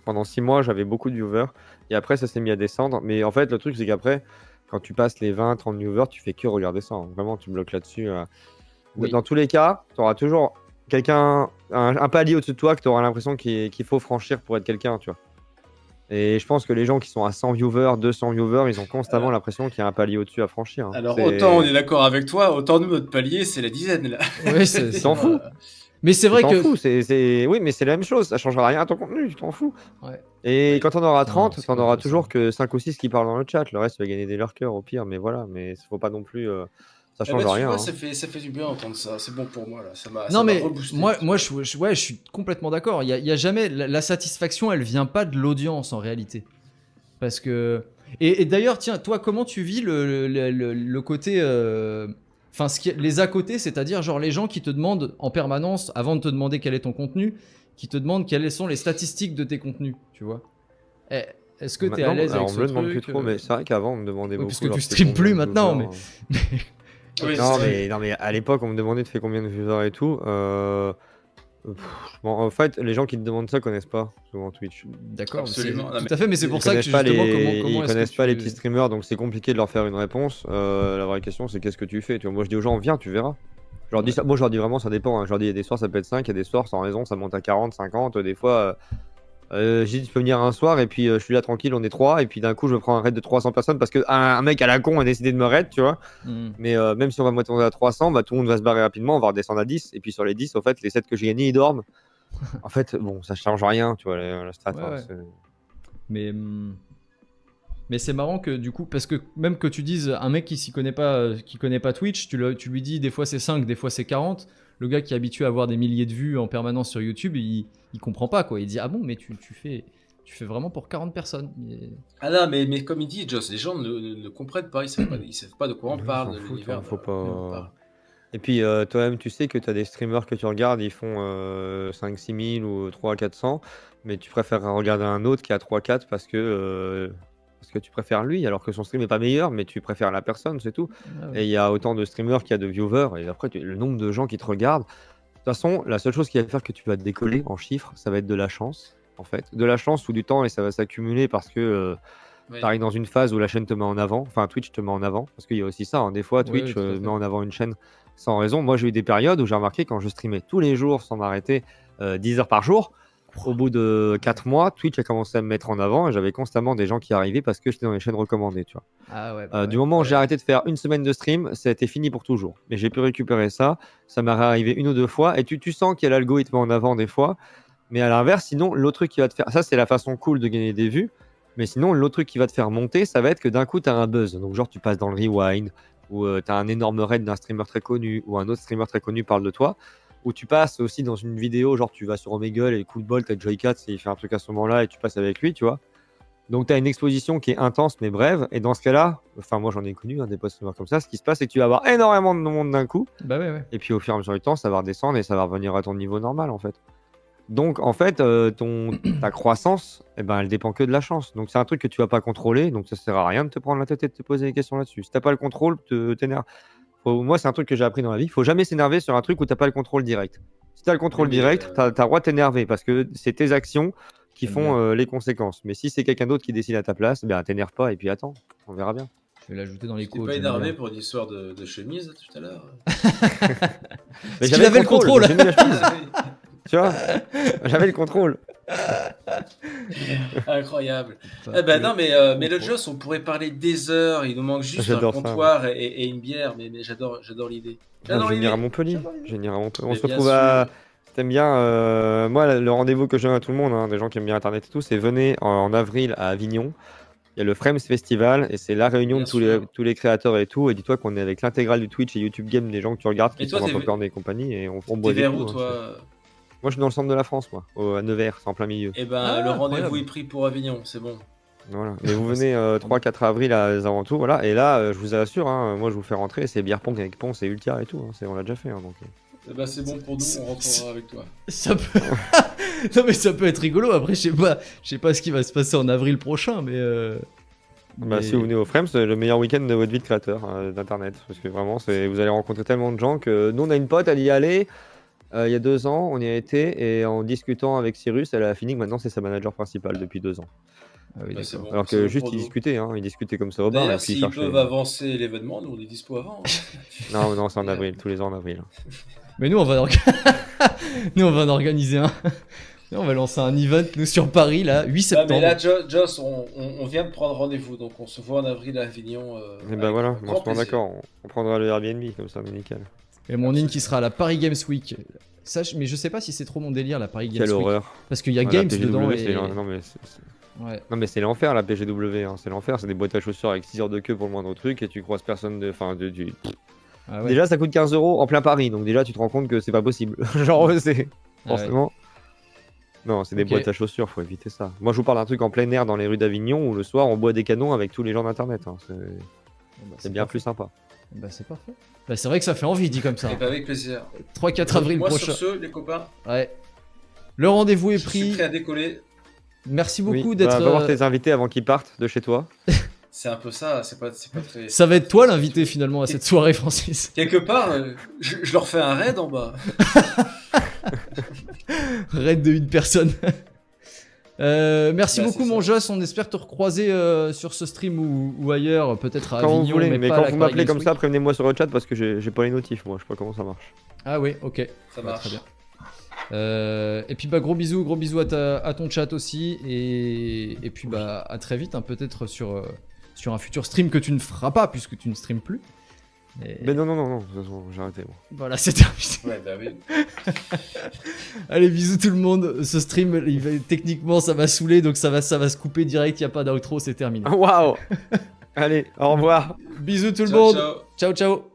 [SPEAKER 3] Pendant 6 mois j'avais beaucoup de viewers et après ça s'est mis à descendre, mais en fait le truc c'est qu'après quand tu passes les 20-30 viewers tu fais que regarder ça, hein. Vraiment tu bloques là-dessus.
[SPEAKER 1] Oui.
[SPEAKER 3] Dans tous les cas tu auras toujours quelqu'un, un palier au-dessus de toi que tu auras l'impression qu'il faut franchir pour être quelqu'un, tu vois. Et je pense que les gens qui sont à 100 viewers, 200 viewers, ils ont constamment l'impression qu'il y a un palier au-dessus à franchir, hein.
[SPEAKER 2] Alors
[SPEAKER 3] C'est-
[SPEAKER 2] autant on est d'accord avec toi, autant nous notre palier c'est la dizaine là.
[SPEAKER 1] Ouais, c'est.
[SPEAKER 3] Tu t'en fous.
[SPEAKER 1] Mais c'est
[SPEAKER 3] Tu
[SPEAKER 1] vrai
[SPEAKER 3] t'en
[SPEAKER 1] que.
[SPEAKER 3] fous, oui, mais c'est la même chose, ça changera rien à ton contenu, tu t'en fous.
[SPEAKER 1] Ouais.
[SPEAKER 3] Et
[SPEAKER 2] Oui.
[SPEAKER 3] quand on aura
[SPEAKER 1] Putain,
[SPEAKER 3] 30,
[SPEAKER 1] c'est
[SPEAKER 3] t'en
[SPEAKER 1] quoi,
[SPEAKER 3] auras
[SPEAKER 1] ça
[SPEAKER 3] toujours que 5 ou 6 qui parlent dans le chat, le reste tu vas gagner des leurs cœurs au pire, mais voilà, mais faut pas non plus, ça
[SPEAKER 2] Eh
[SPEAKER 3] change
[SPEAKER 2] ben, tu
[SPEAKER 3] rien,
[SPEAKER 2] vois,
[SPEAKER 3] hein.
[SPEAKER 2] ça fait du bien d'entendre ça. C'est bon pour moi là. Ça
[SPEAKER 1] Non,
[SPEAKER 2] m'a
[SPEAKER 1] mais
[SPEAKER 2] reboosté.
[SPEAKER 1] moi je suis complètement d'accord. Il y a jamais. La satisfaction, elle vient pas de l'audience en réalité. Parce que. Et d'ailleurs, tiens, toi, comment tu vis le côté. Enfin, les à côté, c'est-à-dire genre les gens qui te demandent en permanence, avant de te demander quel est ton contenu, qui te demandent quelles sont les statistiques de tes contenus, tu vois. Est-ce que tu es à
[SPEAKER 3] Maintenant,
[SPEAKER 1] l'aise
[SPEAKER 3] alors,
[SPEAKER 1] avec
[SPEAKER 3] on
[SPEAKER 1] ce
[SPEAKER 3] me le demande plus
[SPEAKER 1] truc
[SPEAKER 3] trop, mais c'est vrai qu'avant on me demandait
[SPEAKER 1] Oui,
[SPEAKER 3] beaucoup.
[SPEAKER 1] parce que
[SPEAKER 3] genre,
[SPEAKER 1] tu
[SPEAKER 3] fais
[SPEAKER 1] streames
[SPEAKER 3] combien
[SPEAKER 1] plus
[SPEAKER 3] de
[SPEAKER 1] maintenant,
[SPEAKER 3] viewers,
[SPEAKER 2] Oui,
[SPEAKER 3] Non,
[SPEAKER 2] c'est-
[SPEAKER 3] non, mais à l'époque, on me demandait de faire combien de viewers et tout. Bon, en fait, les gens qui te demandent ça connaissent pas souvent Twitch.
[SPEAKER 1] D'accord,
[SPEAKER 2] Absolument. Non,
[SPEAKER 1] tout
[SPEAKER 2] mais
[SPEAKER 1] à fait, mais c'est
[SPEAKER 3] Ils
[SPEAKER 1] pour ça que
[SPEAKER 3] connaissent pas
[SPEAKER 1] justement,
[SPEAKER 3] les,
[SPEAKER 1] comment
[SPEAKER 3] ils
[SPEAKER 1] est-ce que
[SPEAKER 3] connaissent pas les
[SPEAKER 1] tu-
[SPEAKER 3] petits streamers, donc c'est compliqué de leur faire une réponse. La vraie question, c'est qu'est-ce que tu fais? Tu vois, moi, je dis aux gens, viens, tu verras. Je leur dis ça, moi, je leur dis vraiment, ça dépend, hein. Je leur dis, il y a des soirs, ça peut être 5, il y a des soirs, sans raison, ça monte à 40, 50. Des fois, j'ai dit, tu peux venir un soir, et puis je suis là tranquille, on est 3, et puis d'un coup, je me prends un raid de 300 personnes parce qu'un mec à la con a décidé de me raid, tu vois.
[SPEAKER 1] Hmm.
[SPEAKER 3] Mais même si on va monter à 300, bah, tout le monde va se barrer rapidement, on va redescendre à 10. Et puis sur les 10, au fait, les 7 que j'ai gagnés, ils dorment. En fait, bon, ça change rien, tu vois, la strat.
[SPEAKER 1] Ouais,
[SPEAKER 3] hein,
[SPEAKER 1] ouais.
[SPEAKER 3] c'est-
[SPEAKER 1] Mais c'est marrant que du coup, parce que même que tu dises un mec qui s'y connaît pas, qui connaît pas Twitch, tu lui dis des fois c'est 5, des fois c'est 40. Le gars qui est habitué à avoir des milliers de vues en permanence sur YouTube, il comprend pas quoi. Il dit ah bon, mais tu fais vraiment pour 40 personnes.
[SPEAKER 2] Ah non, mais comme il dit, Joss, les gens ne comprennent pas, ils savent pas de quoi on
[SPEAKER 3] Oui,
[SPEAKER 2] parle,
[SPEAKER 3] s'en
[SPEAKER 2] de
[SPEAKER 3] foutent,
[SPEAKER 2] l'univers.
[SPEAKER 3] hein, faut
[SPEAKER 2] de quoi on
[SPEAKER 3] pas.
[SPEAKER 2] parle.
[SPEAKER 3] Et puis toi-même, tu sais que tu as des streamers que tu regardes, ils font 5-6 000 ou 300-400, mais tu préfères regarder un autre qui a 3-4 parce que tu préfères lui, alors que son stream n'est pas meilleur, mais tu préfères la personne, c'est tout.
[SPEAKER 1] Ah
[SPEAKER 3] Et
[SPEAKER 1] ouais.
[SPEAKER 3] il y a autant de streamers qu'il y a de viewers, et après, le nombre de gens qui te regardent. De toute façon, la seule chose qui va faire que tu vas te décoller en chiffres, ça va être de la chance, en fait. De la chance ou du temps, et ça va s'accumuler parce que
[SPEAKER 2] Oui.
[SPEAKER 3] t'arrives dans une phase où la chaîne te met en avant, enfin Twitch te met en avant, parce qu'il y a aussi ça, hein. Des fois
[SPEAKER 1] Oui, oui,
[SPEAKER 3] Twitch
[SPEAKER 1] tout à fait.
[SPEAKER 3] met en avant une chaîne sans raison. Moi j'ai eu des périodes où j'ai remarqué quand je streamais tous les jours sans m'arrêter 10 heures par jour, au bout de 4 mois, Twitch a commencé à me mettre en avant et j'avais constamment des gens qui arrivaient parce que j'étais dans les chaînes recommandées, tu vois.
[SPEAKER 1] Ah ouais, bah
[SPEAKER 3] Du
[SPEAKER 1] ouais.
[SPEAKER 3] moment où j'ai
[SPEAKER 2] Ouais.
[SPEAKER 3] arrêté de faire une semaine de stream, ça a été fini pour toujours. Mais j'ai pu récupérer ça, ça m'est arrivé une ou deux fois et tu sens qu'il y a l'algorithme en avant des fois. Mais à l'inverse, sinon, l'autre truc qui va te faire. Ça, c'est la façon cool de gagner des vues. Mais sinon, l'autre truc qui va te faire monter, ça va être que d'un coup, tu as un buzz. Donc, genre, tu passes dans le rewind, ou tu as un énorme raid d'un streamer très connu, ou un autre streamer très connu parle de toi. Ou tu passes aussi dans une vidéo, genre, tu vas sur Omegle et coup de bol, tu as Joycat, il fait un truc à ce moment-là et tu passes avec lui, tu vois. Donc, tu as une exposition qui est intense mais brève. Et dans ce cas-là, enfin, moi, j'en ai connu des posts streamers comme ça. Ce qui se passe, c'est que tu vas avoir énormément de monde d'un coup.
[SPEAKER 1] Bah ouais, ouais.
[SPEAKER 3] Et puis, au fur et à mesure du temps, ça va redescendre et ça va revenir à ton niveau normal, en fait. Donc, en fait, ta croissance, eh ben, elle dépend que de la chance. Donc, c'est un truc que tu vas pas contrôler. Donc, ça sert à rien de te prendre la tête et de te poser des questions là-dessus. Si t'as pas le contrôle, t'énerves. Moi, c'est un truc que j'ai appris dans la vie. Faut jamais s'énerver sur un truc où t'as pas le contrôle direct. Si t'as le contrôle
[SPEAKER 2] Oui, mais,
[SPEAKER 3] direct, t'as le droit de t'énerver parce que c'est tes actions qui
[SPEAKER 1] J'aime
[SPEAKER 3] font les conséquences. Mais si c'est quelqu'un d'autre qui décide à ta place, ben, t'énerve pas et puis attends. On verra bien.
[SPEAKER 1] Je vais l'ajouter dans les
[SPEAKER 2] Tu t'es
[SPEAKER 1] quotes.
[SPEAKER 2] pas
[SPEAKER 1] j'aime
[SPEAKER 2] énervé
[SPEAKER 1] bien.
[SPEAKER 2] pour une histoire de chemise tout à l'heure?
[SPEAKER 3] Mais
[SPEAKER 1] Parce qu'il avait le contrôle.
[SPEAKER 3] donc j'ai mis la chemise, tu vois. J'avais le contrôle.
[SPEAKER 2] Incroyable.
[SPEAKER 1] Enfin,
[SPEAKER 2] Eh ben
[SPEAKER 1] le-
[SPEAKER 2] non, mais le Joss, on pourrait parler des heures. Il nous manque juste un
[SPEAKER 3] J'adore ça,
[SPEAKER 2] comptoir et une bière. Mais j'adore l'idée. J'adore
[SPEAKER 3] Je vais venir à
[SPEAKER 2] l'idée.
[SPEAKER 3] Montpellier.
[SPEAKER 2] J'adore l'idée.
[SPEAKER 3] Je vais venir à Montpellier. On
[SPEAKER 2] Mais
[SPEAKER 3] se
[SPEAKER 2] bien
[SPEAKER 3] retrouve à.
[SPEAKER 2] sûr.
[SPEAKER 3] T'aimes bien, moi, le rendez-vous que je donne à tout le monde, hein, des gens qui aiment bien Internet et tout, c'est venez en avril à Avignon. Il y a le Frames Festival et c'est la réunion
[SPEAKER 2] Bien
[SPEAKER 3] de
[SPEAKER 2] sûr.
[SPEAKER 3] tous les créateurs et tout. Et dis-toi qu'on est avec l'intégrale du Twitch et YouTube Game des gens que tu regardes qui
[SPEAKER 2] Et toi,
[SPEAKER 3] sont dans
[SPEAKER 2] t'es
[SPEAKER 3] Popcorn et compagnie et on
[SPEAKER 2] t'es
[SPEAKER 3] boit des
[SPEAKER 2] vers
[SPEAKER 3] coups.
[SPEAKER 2] où,
[SPEAKER 3] Hein,
[SPEAKER 2] toi?
[SPEAKER 3] moi, je suis dans le centre de la France, moi, à Nevers, c'est en plein milieu.
[SPEAKER 2] Eh ben,
[SPEAKER 1] Ah,
[SPEAKER 2] le rendez-vous
[SPEAKER 1] incroyable.
[SPEAKER 2] est pris pour Avignon. C'est bon.
[SPEAKER 3] Voilà. Mais vous
[SPEAKER 1] Bah,
[SPEAKER 3] venez
[SPEAKER 1] c'est-
[SPEAKER 3] 3-4 avril à les alentours, voilà. Et là, je vous assure, hein, moi, je vous fais rentrer, c'est bière ponk avec ponce et ultia et tout. Hein, on l'a déjà fait. Hein, donc,
[SPEAKER 2] Eh ben, c'est bon pour nous. On rentrera avec toi.
[SPEAKER 1] Ça peut... non mais ça peut être rigolo. Après, je sais pas ce qui va se passer en avril prochain, mais.
[SPEAKER 3] Bah,
[SPEAKER 1] mais-
[SPEAKER 3] si vous venez au Frames, c'est le meilleur week-end de votre vie de créateur d'internet. Parce que vraiment, vous allez rencontrer tellement de gens que nous, on a une pote, elle y est allée il y a 2 ans, on y a été, et en discutant avec Cyrus, elle a fini que maintenant c'est sa manager principale depuis 2 ans.
[SPEAKER 1] Ah oui,
[SPEAKER 2] Bah, c'est
[SPEAKER 1] d'accord.
[SPEAKER 2] bon.
[SPEAKER 3] Alors
[SPEAKER 2] C'est
[SPEAKER 3] que
[SPEAKER 2] bon
[SPEAKER 3] juste
[SPEAKER 2] pour
[SPEAKER 3] ils
[SPEAKER 2] nous.
[SPEAKER 3] discutaient, hein, ils discutaient comme ça au bar et
[SPEAKER 2] D'ailleurs,
[SPEAKER 3] puis ils
[SPEAKER 2] s'ils
[SPEAKER 3] cherchaient.
[SPEAKER 2] peuvent avancer l'événement, nous on est dispo avant.
[SPEAKER 3] Non, non, c'est en avril, tous les ans en avril.
[SPEAKER 1] Mais nous, on va nous, on va en organiser un. On va lancer un event, nous, sur Paris, là, 8
[SPEAKER 2] Ah,
[SPEAKER 1] septembre.
[SPEAKER 2] mais là, Joss, on vient de prendre rendez-vous, donc on se voit en avril à Avignon.
[SPEAKER 3] Et
[SPEAKER 2] avec
[SPEAKER 3] bah voilà,
[SPEAKER 2] grand
[SPEAKER 3] on se met
[SPEAKER 2] plaisir.
[SPEAKER 3] d'accord, on prendra le Airbnb, comme ça, on est nickel.
[SPEAKER 1] Et mon in qui sera à la Paris Games Week. Mais je sais pas si c'est trop mon délire, la Paris Games
[SPEAKER 3] Quelle
[SPEAKER 1] Week.
[SPEAKER 3] horreur.
[SPEAKER 1] Parce qu'il y a
[SPEAKER 3] Ouais, la
[SPEAKER 1] Games
[SPEAKER 3] PGW,
[SPEAKER 1] dedans.
[SPEAKER 3] c'est
[SPEAKER 1] Et...
[SPEAKER 3] non,
[SPEAKER 1] Ouais.
[SPEAKER 3] non, mais c'est l'enfer la PGW, hein, c'est l'enfer, c'est des boîtes à chaussures avec 6 heures de queue pour le moindre truc et tu croises personne de. Enfin,
[SPEAKER 1] Ah ouais.
[SPEAKER 3] Déjà, ça coûte 15 € en plein Paris, donc déjà, tu te rends compte que c'est pas possible. Genre, c'est.
[SPEAKER 1] Ah ouais.
[SPEAKER 3] Forcément. Non, c'est des
[SPEAKER 1] Ok.
[SPEAKER 3] boîtes à chaussures, faut éviter ça. Moi, je vous parle d'un truc en plein air dans les rues d'Avignon où le soir, on boit des canons avec tous les gens d'internet. Hein.
[SPEAKER 1] Bon, bah,
[SPEAKER 3] C'est bien
[SPEAKER 1] parfait.
[SPEAKER 3] plus sympa.
[SPEAKER 1] Bah, c'est parfait. Bah, c'est vrai que ça fait envie, dit comme ça.
[SPEAKER 2] Eh ben, avec plaisir.
[SPEAKER 1] 3-4 avril
[SPEAKER 2] Moi,
[SPEAKER 1] prochain.
[SPEAKER 2] sur ce, les copains,
[SPEAKER 1] Ouais. Le rendez-vous est
[SPEAKER 2] je suis
[SPEAKER 1] pris.
[SPEAKER 2] prêt à décoller.
[SPEAKER 1] Merci
[SPEAKER 3] Oui,
[SPEAKER 1] beaucoup
[SPEAKER 3] va
[SPEAKER 1] d'être.
[SPEAKER 3] voir tes invités avant qu'ils partent de chez toi.
[SPEAKER 2] C'est un peu ça, c'est pas très.
[SPEAKER 1] Ça va être toi l'invité finalement à cette soirée, Francis.
[SPEAKER 2] Quelque part, je leur fais un raid en bas.
[SPEAKER 1] Raid de une personne. Merci
[SPEAKER 2] Bah,
[SPEAKER 1] beaucoup
[SPEAKER 2] c'est
[SPEAKER 1] mon
[SPEAKER 2] ça.
[SPEAKER 1] Joss, on espère te recroiser sur ce stream ou ailleurs, peut-être à
[SPEAKER 3] Quand
[SPEAKER 1] Avignon,
[SPEAKER 3] vous voulez, mais
[SPEAKER 1] pas à
[SPEAKER 3] quand
[SPEAKER 1] la
[SPEAKER 3] vous
[SPEAKER 1] Paris
[SPEAKER 3] m'appelez
[SPEAKER 1] Games
[SPEAKER 3] comme ça,
[SPEAKER 1] Week.
[SPEAKER 3] prévenez-moi sur le chat parce que j'ai pas les notifs, moi, je sais pas comment ça marche.
[SPEAKER 1] Ah oui, ok.
[SPEAKER 2] Ça
[SPEAKER 1] Ouais,
[SPEAKER 2] marche.
[SPEAKER 1] très bien. Et puis bah gros bisous à ton chat aussi et puis bah à très vite hein, peut-être sur un futur stream que tu ne feras pas puisque tu ne streames plus. Et
[SPEAKER 3] Mais non, de toute façon, j'ai arrêté. Moi.
[SPEAKER 1] voilà, c'est terminé.
[SPEAKER 2] Ouais, bah oui.
[SPEAKER 1] Allez, bisous tout le monde. Ce stream, techniquement, ça va saouler, donc ça va se couper direct. Il y a pas d'outro, c'est terminé.
[SPEAKER 3] Waouh. Allez, au revoir.
[SPEAKER 1] Bisous tout le
[SPEAKER 2] Ciao,
[SPEAKER 1] monde.
[SPEAKER 2] ciao.
[SPEAKER 1] Ciao, ciao.